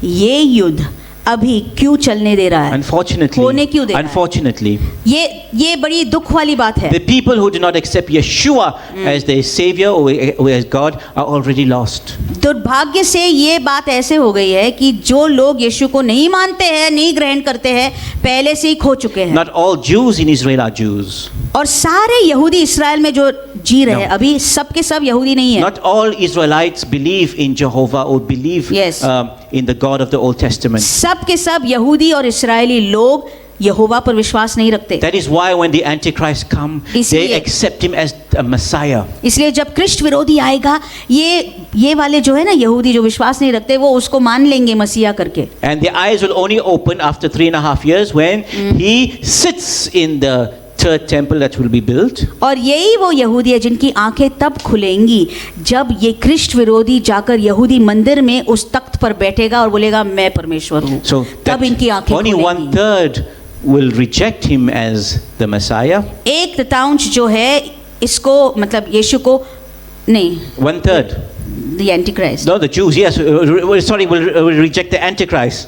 ये युद्ध अभी क्यों चलने दे रहा है? होने क्यों दे रहा है? Unfortunately, ये बड़ी दुख वाली बात है। the people who do not accept Yeshua as their savior or as God are already lost. दुर्भाग्य से ये बात ऐसे हो गई है कि जो लोग यीशु को नहीं मानते हैं, नहीं ग्रहण करते हैं, पहले से ही खो चुके हैं। Not all Jews in Israel are Jews. और सारे यहूदी इस्राएल में जो जी रहे हैं अभी, सब के सब यहूदी नहीं है। Not all Israelites believe in Jehovah or believe Yes. In the God of the Old Testament. सब के सब यहूदी और इस्राएली लोग यहोवा पर विश्वास नहीं रखते। That is why when the Antichrist come, they इसलिए- accept him as a Messiah. इसलिए जब कृष्ण विरोधी आएगा, ये वाले जो है ना यहूदी जो विश्वास नहीं रखते, वो उसको मान लेंगे मसीहा करके। And their eyes will only open after 3.5 years when he sits in the third temple that will be built. और यही वो यहूदी है जिनकी आंखें तब खुलेंगी जब ये कृष्ण विरोधी जाकर यहूदी मंदिर में उस तख्त पर बैठेगा और बोलेगा मैं परमेश्वर हूँ। So that तब इनकी आंखें only खुलेंगी। 1/3 will reject him as the Messiah. 1/3 जो है इसको, मतलब यीशु को नहीं, 1/3. the Antichrist, No, the Jews, yes, will reject the Antichrist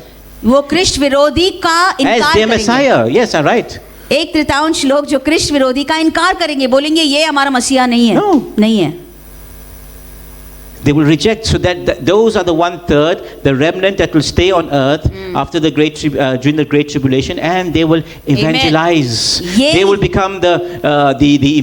वो कृष्ण विरोधी का as इनकार their करेंगे। Messiah. Yes, all right. 1/3 लोग जो कृष्ण विरोधी का इनकार करेंगे, बोलेंगे ये हमारा मसीहा नहीं है। No. नहीं है। They will reject. So those are the 1/3, the remnant that will stay on earth after the during the great tribulation, and they will evangelize. Ye- They will become the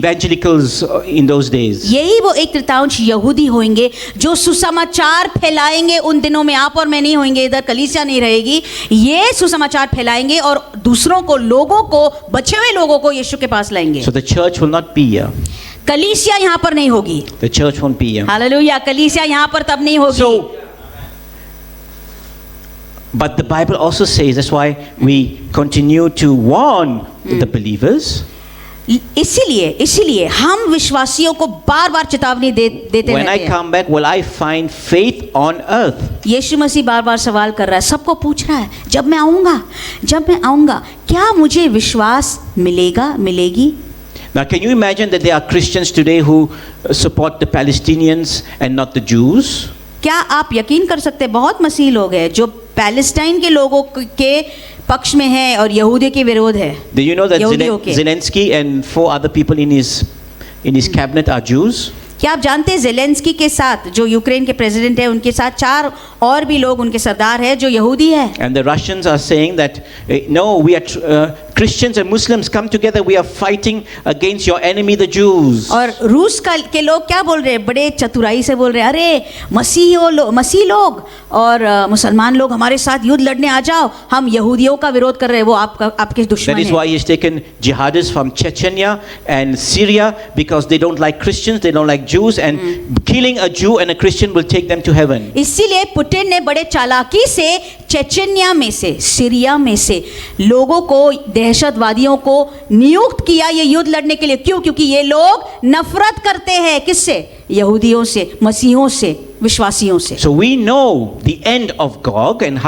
evangelicals in those days. यही वो एक तृतीयांश यहूदी होंगे जो सुसमाचार फैलाएंगे। उन दिनों में आप और मैं नहीं होंगे, इधर कलीसिया नहीं रहेगी। ये सुसमाचार फैलाएंगे और दूसरों को, लोगों को, बचे हुए लोगों को यीशु के पास लाएंगे। So the church will not be here. कलीसिया यहाँ पर नहीं होगी। The church won't be here. Hallelujah, कलीसिया यहाँ पर तब नहीं होगी। So, but the Bible also says, that's why we continue to warn the believers. इसीलिए हम विश्वासियों को बार बार चेतावनी देते When I रहते हैं। come back, will I find faith on earth? यीशु मसीह बार बार सवाल कर रहा है, सबको पूछ रहा है, जब मैं आऊंगा क्या मुझे विश्वास मिलेगी? Now, can you imagine that there are Christians today who support the Palestinians and not the Jews? क्या आप यकीन कर सकते हैं, बहुत मसीह लोग हैं जो पैलेस्टाइन के लोगों के पक्ष में है और यहूदी के विरोध है। Do you know that यहूदियों के। Zelensky and 4 other people in his cabinet are Jews? क्या आप जानते हैं जेलेंस्की के साथ, जो यूक्रेन के प्रेसिडेंट है, उनके साथ 4 और भी लोग उनके सरदार हैं जो यहूदी है। And the Russians are saying that no, we are Christians and Muslims come together. We are fighting against your enemy, the Jews. और रूस के लोग क्या बोल रहे हैं, बड़े चतुराई से बोल रहे हैं, अरे मसीह लोग और मुसलमान लोग हमारे साथ युद्ध लड़ने आ जाओ, हम यहूदियों का विरोध कर रहे हैं, वो आपके दुश्मन That is हैं। why he's taken jihadists from Chechnya and Syria, because they don't like Christians, they don't like Jews, and killing a Jew and a Christian will take them to heaven. इसीलिए Putin ने बड़े चालाकी से Chechnya में से, Syria में से लोगों को, दहशतवादियों को नियुक्त किया ये युद्ध लड़ने के लिए। क्यों? क्योंकि ये लोग नफरत करते हैं किससे? यहूदियों से, मसीहों से, विश्वासियों से। So we know the end of Gog and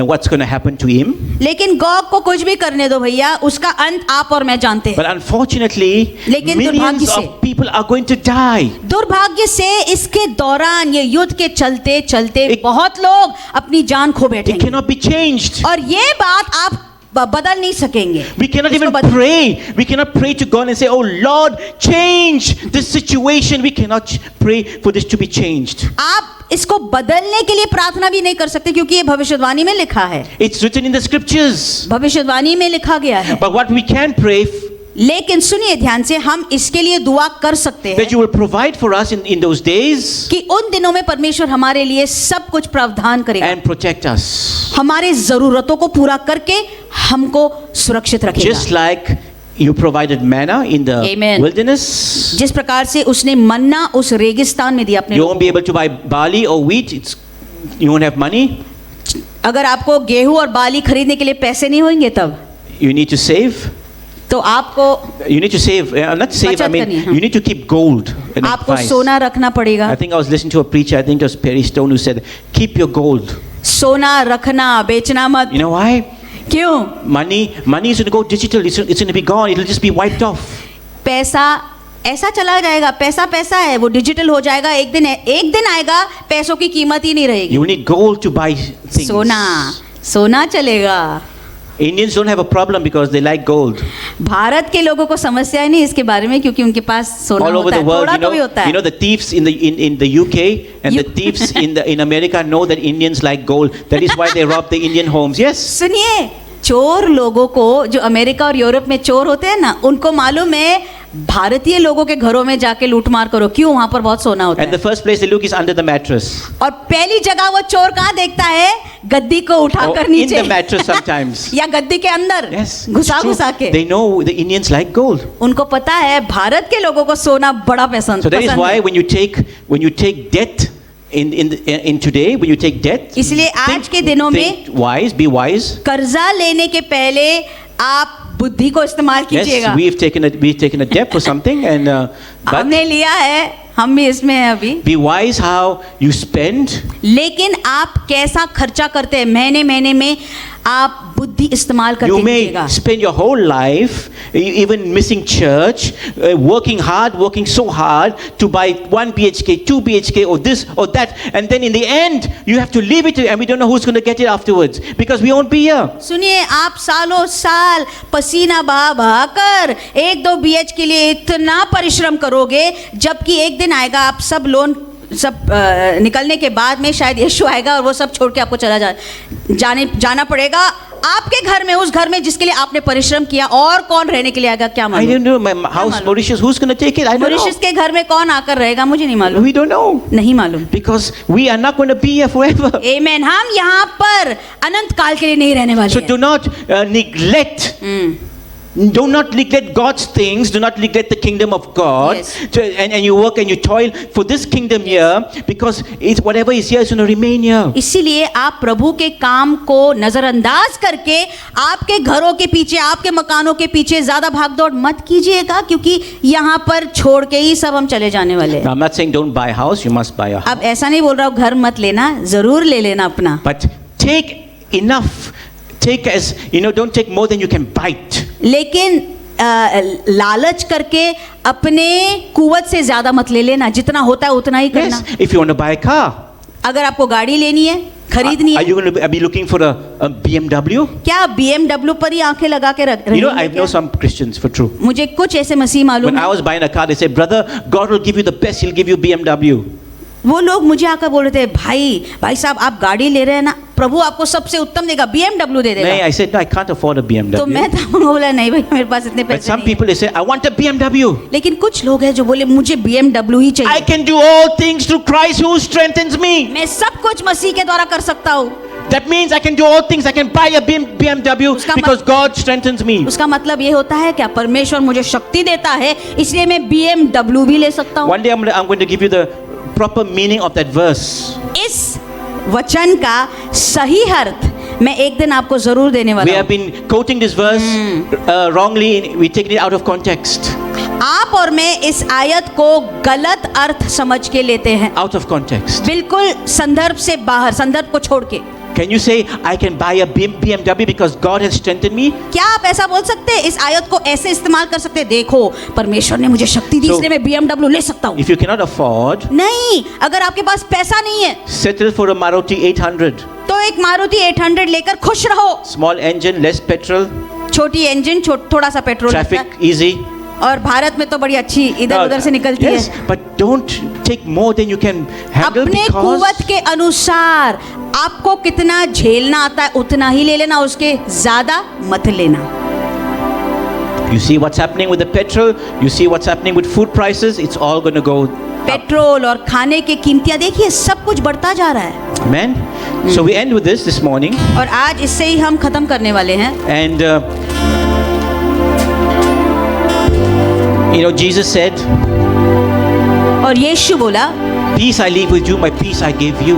what's going to happen to him. लेकिन गोग को कुछ भी करने दो भैया, उसका अंत आप और मैं जानते हैं। But unfortunately, लेकिन millions दुर्भाग्य से- of people are going to die. दुर्भाग्य से इसके दौरान, ये युद्ध के चलते चलते बहुत लोग अपनी जान खो It बैठेंगे cannot be changed. और ये बात आप बदल नहीं सकेंगे। We cannot इसको even बदल- pray. We cannot pray to God and say, "Oh Lord, change this situation." We cannot pray for this to be changed. आप इसको बदलने के लिए प्रार्थना भी नहीं कर सकते क्योंकि ये भविष्यवाणी में लिखा है, It's written in the scriptures. भविष्यवाणी में लिखा गया है। But what we can pray लेकिन सुनिए ध्यान से, हम इसके लिए दुआ कर सकते हैं that you will provide for us in those days कि उन दिनों में परमेश्वर हमारे लिए सब कुछ प्रावधान करेगा, and protect us. हमारे जरूरतों को पूरा करके हमको सुरक्षित रखेगा। Just like you provided manna in the Amen. wilderness. जिस प्रकार से उसने मन्ना उस रेगिस्तान में दिया अपने You लोगों won't be able to buy barley or wheat. You won't have money. को। अगर आपको गेहूं और बाली खरीदने के लिए पैसे नहीं होंगे तब You need to save. तो आपको You need to save. Not save. I बचत mean, करनी है, हाँ। you need to keep gold. And आपको advice. सोना रखना पड़ेगा। I think I was listening to a preacher. I think it was Perry Stone who said, "Keep your gold." सोना रखना, बेचना मत। You know why? क्यों? Money is going to go digital. It's going to be gone. It'll just be wiped off. पैसा ऐसा चला जाएगा, पैसा है, वो डिजिटल हो जाएगा। एक दिन आएगा पैसों की कीमत ही नहीं रहेगी। You need gold to buy things. सोना चलेगा। Indians don't have a problem because they like gold. Bharat के लोगों को समस्या ही नहीं इसके बारे में क्योंकि उनके पास सोना All over होता the है, world, थोड़ा तो भी होता you know है। the thieves in the UK and the thieves in America know that Indians like gold. That is why they rob the Indian homes. Yes. सुनिए, चोर लोगों को, जो अमेरिका और यूरोप में चोर होते हैं ना, उनको मालूम है भारतीय लोगों के घरों में जाके लूटमार करो। क्यों? वहां पर बहुत सोना होता And the है। first place they look is under the mattress. और पहली जगह वो चोर कहाँ देखता है? गद्दी को Or उठाकर in नीचे the mattress sometimes. या गद्दी के अंदर Yes. घुसा it's true. घुसा के। They know the Indians like gold. उनको पता है भारत के लोगों को सोना बड़ा पसंद So that is पसंद why है। when you take debt in today, when you take debt, इसलिए आज के दिनों में be wise. कर्जा लेने के पहले आप बुद्धि को इस्तेमाल कीजिएगा। Yes, we've taken a debt for something, and but हमने लिया है, हम भी इसमें हैं अभी। be wise how you spend. लेकिन आप कैसा खर्चा करते हैं, महीने महीने में आप बुद्धि इस्तेमाल You करके may कीजिएगा। spend your whole life, even missing church, working so hard to buy 1 BHK, 2 BHK, or this or that, and then in the end you have to leave it, and we don't know who's going to get it afterwards because we won't be here. सुनिए, आप सालों साल पसीना बहा कर 1-2 BH के लिए इतना परिश्रम करोगे, जबकि एक दिन आएगा आप सब लोन सब निकलने के बाद में शायद यीशु आएगा और वो सब छोड़ के आपको जाना पड़ेगा आपके घर में, उस घर में जिसके लिए आपने परिश्रम किया। और कौन रहने के लिए आएगा क्या I मालूम? don't know. My house, Mauritius, who's going to take it? I don't Mauritius know. के घर में कौन आकर रहेगा मुझे नहीं मालूम, We don't know. नहीं मालूम। Because we are not going to be here forever. आमेन। हम यहाँ पर अनंत काल के लिए नहीं रहने वाले So हैं। do not neglect. Do not neglect God's things. Do not neglect the kingdom of God. Yes. And you work and you toil for this kingdom here, because it's whatever is here is going to remain here. इसीलिए आप प्रभु के काम को नजरअंदाज करके आपके घरों के पीछे, आपके मकानों के पीछे ज्यादा भागदौड़ मत कीजिएगा, क्योंकि यहाँ पर छोड़ के ही सब हम चले जाने वाले हैं। Now, I'm not saying don't buy a house. You must buy a house. अब ऐसा नहीं बोल रहा हूँ घर मत लेना, जरूर ले लेना अपना, But take enough. Take as don't take more than you can bite. लेकिन लालच करके अपने कुवत से ज्यादा मत ले लेना, जितना होता है उतना ही करना। Yes. If you want to buy a car, अगर आपको गाड़ी लेनी है, खरीदनी are है, you going to be looking for a BMW? क्या आप BMW पर ही आंखें लगा के रख रहे I know some Christians for true. मुझे कुछ ऐसे मसीह मालूम When I है, was buying a car, they said, "Brother, God will give you the best. He'll give you BMW." वो लोग मुझे आकर बोल रहे थे, भाई साहब आप गाड़ी ले रहे हैं ना, प्रभु आपको सबसे उत्तम देगा, BMW दे No, देगा। I said, "No, I can't afford a तो BMW." मैं तो बोला नहीं भाई मेरे पास इतने But पैसे some नहीं people they say, "I want a BMW." है। लेकिन कुछ लोग हैं जो बोले मुझे BMW ही I चाहिए, can do all things through Christ who strengthens me. मैं सब कुछ मसीह के द्वारा कर सकता हूँ। That means I can do all things. I can buy a BMW उसका because God strengthens me. उसका मतलब ये होता है क्या परमेश्वर मुझे शक्ति देता है, इसलिए मैं BMW भी ले सकता हूँ। One day I'm going to give you the proper meaning of that verse. इस वचन का सही अर्थ मैं एक दिन आपको जरूर देने We वाला have हूँ। been quoting this verse wrongly. We taken it out of context. आप और मैं इस आयत को गलत अर्थ समझ के लेते हैं, Out of context. बिल्कुल संदर्भ से बाहर, संदर्भ को छोड़ के। Can you say I can buy a BMW because God has strengthened me? क्या आप ऐसा बोल सकते हैं? इस आयत को ऐसे इस्तेमाल कर सकते हैं, देखो परमेश्वर ने मुझे शक्ति दी So, इसलिए मैं BMW ले सकता हूँ। If you cannot afford, नहीं, अगर आपके पास पैसा नहीं है settle for a Maruti 800. तो एक मारुति 800 लेकर खुश रहो। Small engine, less petrol, छोटी इंजन, थोड़ा सा पेट्रोल लगता traffic है। easy. और भारत में तो बड़ी अच्छी इधर उधर से निकलती Yes, है। but don't take more than you can handle अपने because कुवत के अनुसार आपको कितना झेलना आता है उतना ही ले लेना, उसके ज्यादा मत लेना। you see what's happening with the petrol, you see what's happening with food prices, it's all going to go up. Petrol और खाने की कीमतियां देखिए, सब कुछ बढ़ता जा रहा है। Amen. So we end with this morning, और आज इससे ही हम खत्म करने वाले हैं। and Jesus said, और यीशु बोला, "Peace I leave with you, my peace I give you."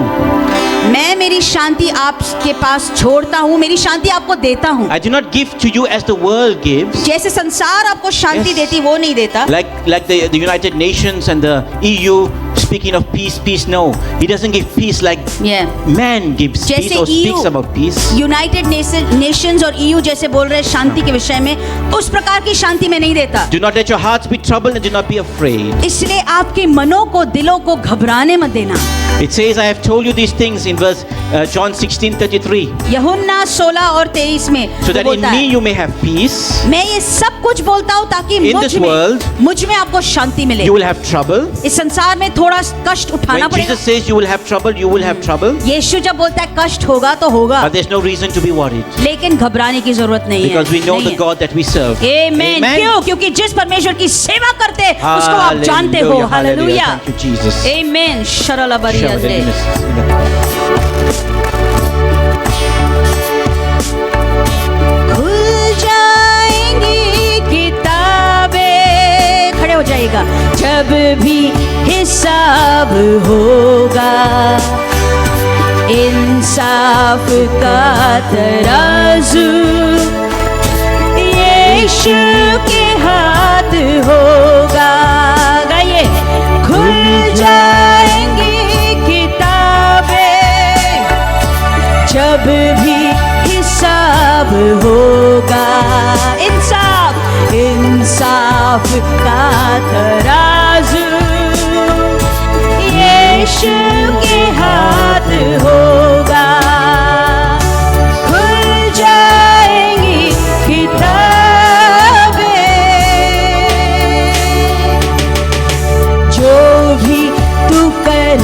मैं मेरी शांति आपके पास छोड़ता हूँ, मेरी शांति आपको देता हूँ। I do not give to you as the world gives. जैसे संसार आपको शांति Yes. देती वो नहीं देता। Like the United Nations and the EU speaking of peace, no. He doesn't give peace like Yeah. man gives peace जैसे or speaks about peace. United Nations और EU जैसे बोल रहे हैं शांति के विषय में, उस प्रकार की शांति में नहीं देता। Do not let your hearts be troubled and do not be afraid. इसलिए आपके मनों को, दिलों को घबराने मत देना। It says, I have told you these things in verse John 16:33. यूहन्ना 16 और 23 में So वो that in बोलता me है, you may have peace. मैं ये सब कुछ बोलता हूँ ताकि In this world, मुझ में आपको शांति मिले। You will have trouble. इस संसार में थोड़ा कष्ट उठाना When पड़ेगा। Jesus says you will have trouble, you will have trouble. यीशु जब बोलता है कष्ट होगा तो होगा, But there's no reason to be worried. लेकिन घबराने की जरूरत नहीं है। Because we know the God that we serve. Amen. क्यों? क्योंकि जिस परमेश्वर की सेवा करते हैं उसको आप जानते हो। Hallelujah, hallelujah. hallelujah. Thank you, Jesus. Amen. Sharla बरियंदे। खुल जाएंगी किताबें, खड़े हो जाएगा, जब भी हिसाब होगा, इंसाफ का तराजू यीशु के हाथ होगा। गाइए, खुल जाएंगी किताबें, जब भी हिसाब होगा, इंसाफ का तराजू यीशु के हाथ होगा। खुल जाएंगी किताबें, जो भी तू कर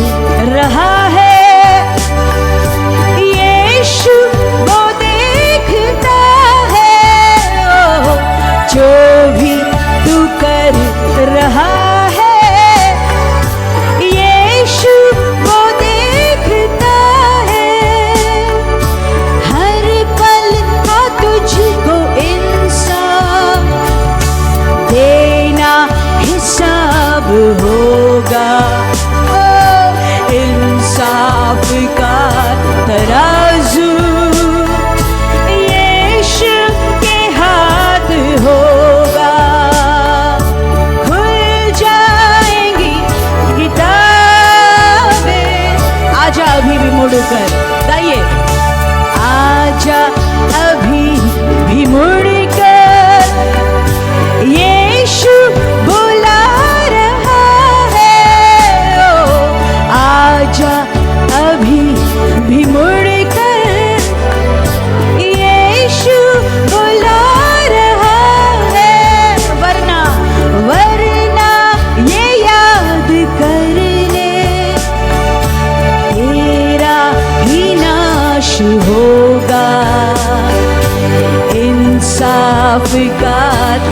इंसाफ का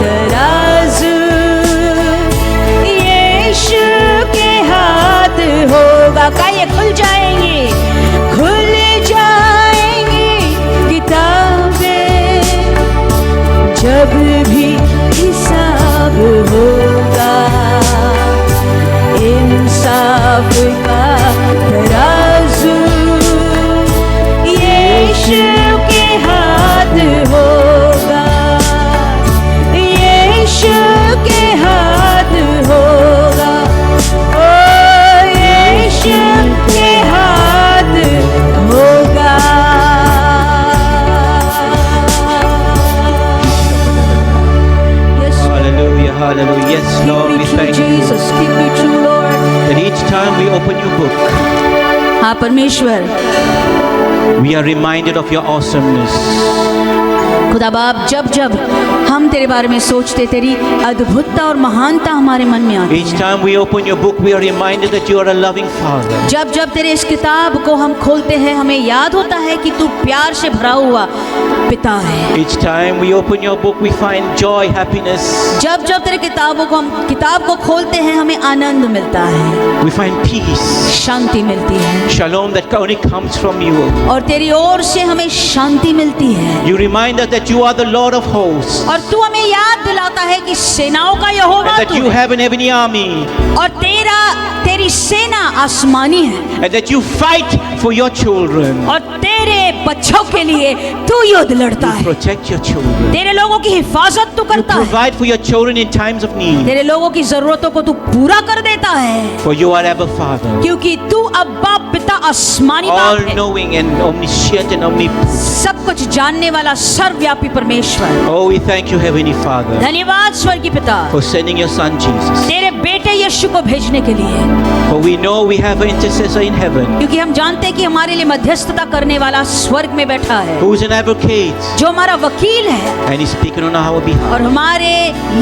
तराजू यीशु के हाथ होगा। का ये खुल जाएंगे किताबें जब भी हिसाब होगा। इंसाफ का तराजू यीशु के हाथ होगा। यीशु के हाथ होगा। ओ यीशु के हाथ होगा। Hallelujah, hallelujah. Yes, Lord, we thank you Jesus, keep me true, Lord. that each time we open your book, हाँ परमेश्वर, we are reminded of your awesomeness. खुदा बाप, जब जब हम तेरे बारे में सोचते, तेरी अद्भुतता और महानता हमारे मन में आती Each है। time we open your book, we are reminded that you are a loving Father. जब जब तेरे इस किताब को हम खोलते हैं, हमें याद होता है कि तू प्यार से भरा हुआ पिता है। Each time we open your book, we find joy, happiness. जब जब तेरे किताब को खोलते हैं, हमें आनंद मिलता है, We find peace, शांति मिलती है, shalom that only comes from you. और तेरी ओर से हमें शांति मिलती है। You remind us that you are the Lord of hosts, और तू हमें याद दिलाता है कि सेनाओं का यहोवा and that तू you है, have an heavenly army, और तेरी सेना आसमानी है, and that you fight for your children. और तेरे बच्चों के लिए तू युद्ध लड़ता है। Protect your children. तेरे लोगों की हिफाजत तू You करता है, provide for your children in times of need. तेरे लोगों की जरूरतों को तू पूरा कर देता है, For you are Abba Father, क्योंकि तू अब्बा पिता आसमानी बाप all है, knowing and omniscient and omnipotent. सब कुछ जानने वाला सर्वव्यापी परमेश्वर। Oh, we thank you, Heavenly Father, धन्यवाद स्वर्गीय पिता, for sending your Son Jesus. तेरे बेटे यीशु को भेजने के लिए, For we know we have an intercessor in heaven क्योंकि हम जानते हैं कि हमारे लिए मध्यस्थता करने वाला स्वर्ग में बैठा है, who is an advocate जो हमारा वकील है, and is speaking on our behalf. और हमारे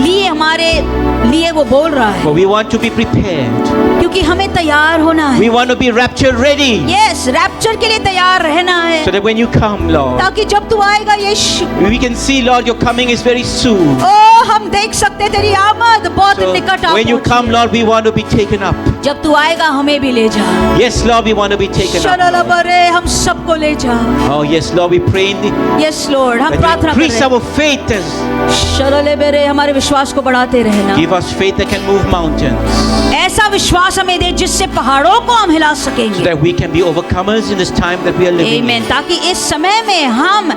लिए वो बोल रहा है, For we want to be prepared. क्योंकि हमें तैयार होना है। We want to be rapture ready yes, rapture के लिए तैयार रहना है, so that when you come, Lord, ताकि जब तू आएगा यीशु, we can see, Lord, your coming is very soon. ओ हम देख सकते हैं तेरी आमद बहुत So निकट आ when you पहुंची come, है। Lord, we want to be taken up. जब तू आएगा हमें भी ले जा, Yes, Lord, we want to be taken up. शरल बरे हम सबको ले जा। Oh, yes, Lord, we pray in the, yes Lord, हम that you प्रार्थना कर increase रहे our faith as हैं, शरल बेरे हमारे विश्वास को बढ़ाते रहना, give us faith that can move mountains, ऐसा विश्वास हमें दे जिससे पहाड़ों को हम हिला so सकेंगे। that we can be overcomers in this time that we are living in. आमीन, ताकि इस समय में हम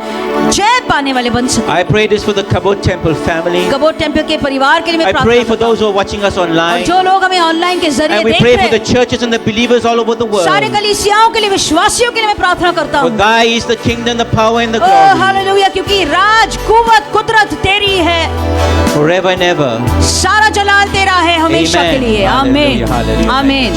जय पाने वाले बन सकें। I pray this for the Kabod Temple family. Kabod Temple के परिवार के लिए मैं I प्रार्थना pray for करता हूं। those who are watching us और online. जो लोग हमें ऑनलाइन के जरिए And we देख pray रहे for the हैं, churches and the believers all over the सारे world. कलीसियाओं के लिए, विश्वासियों के लिए मैं प्रार्थना करता For हूँ। thy is the kingdom, the power and the oh glory, hallelujah, क्योंकि राज, कुव्वत, कुदरत तेरी है, forever and ever. सारा जलाल तेरा है हमेशा के Amen. लिए। आमीन, Hallelujah, hallelujah. आमीन।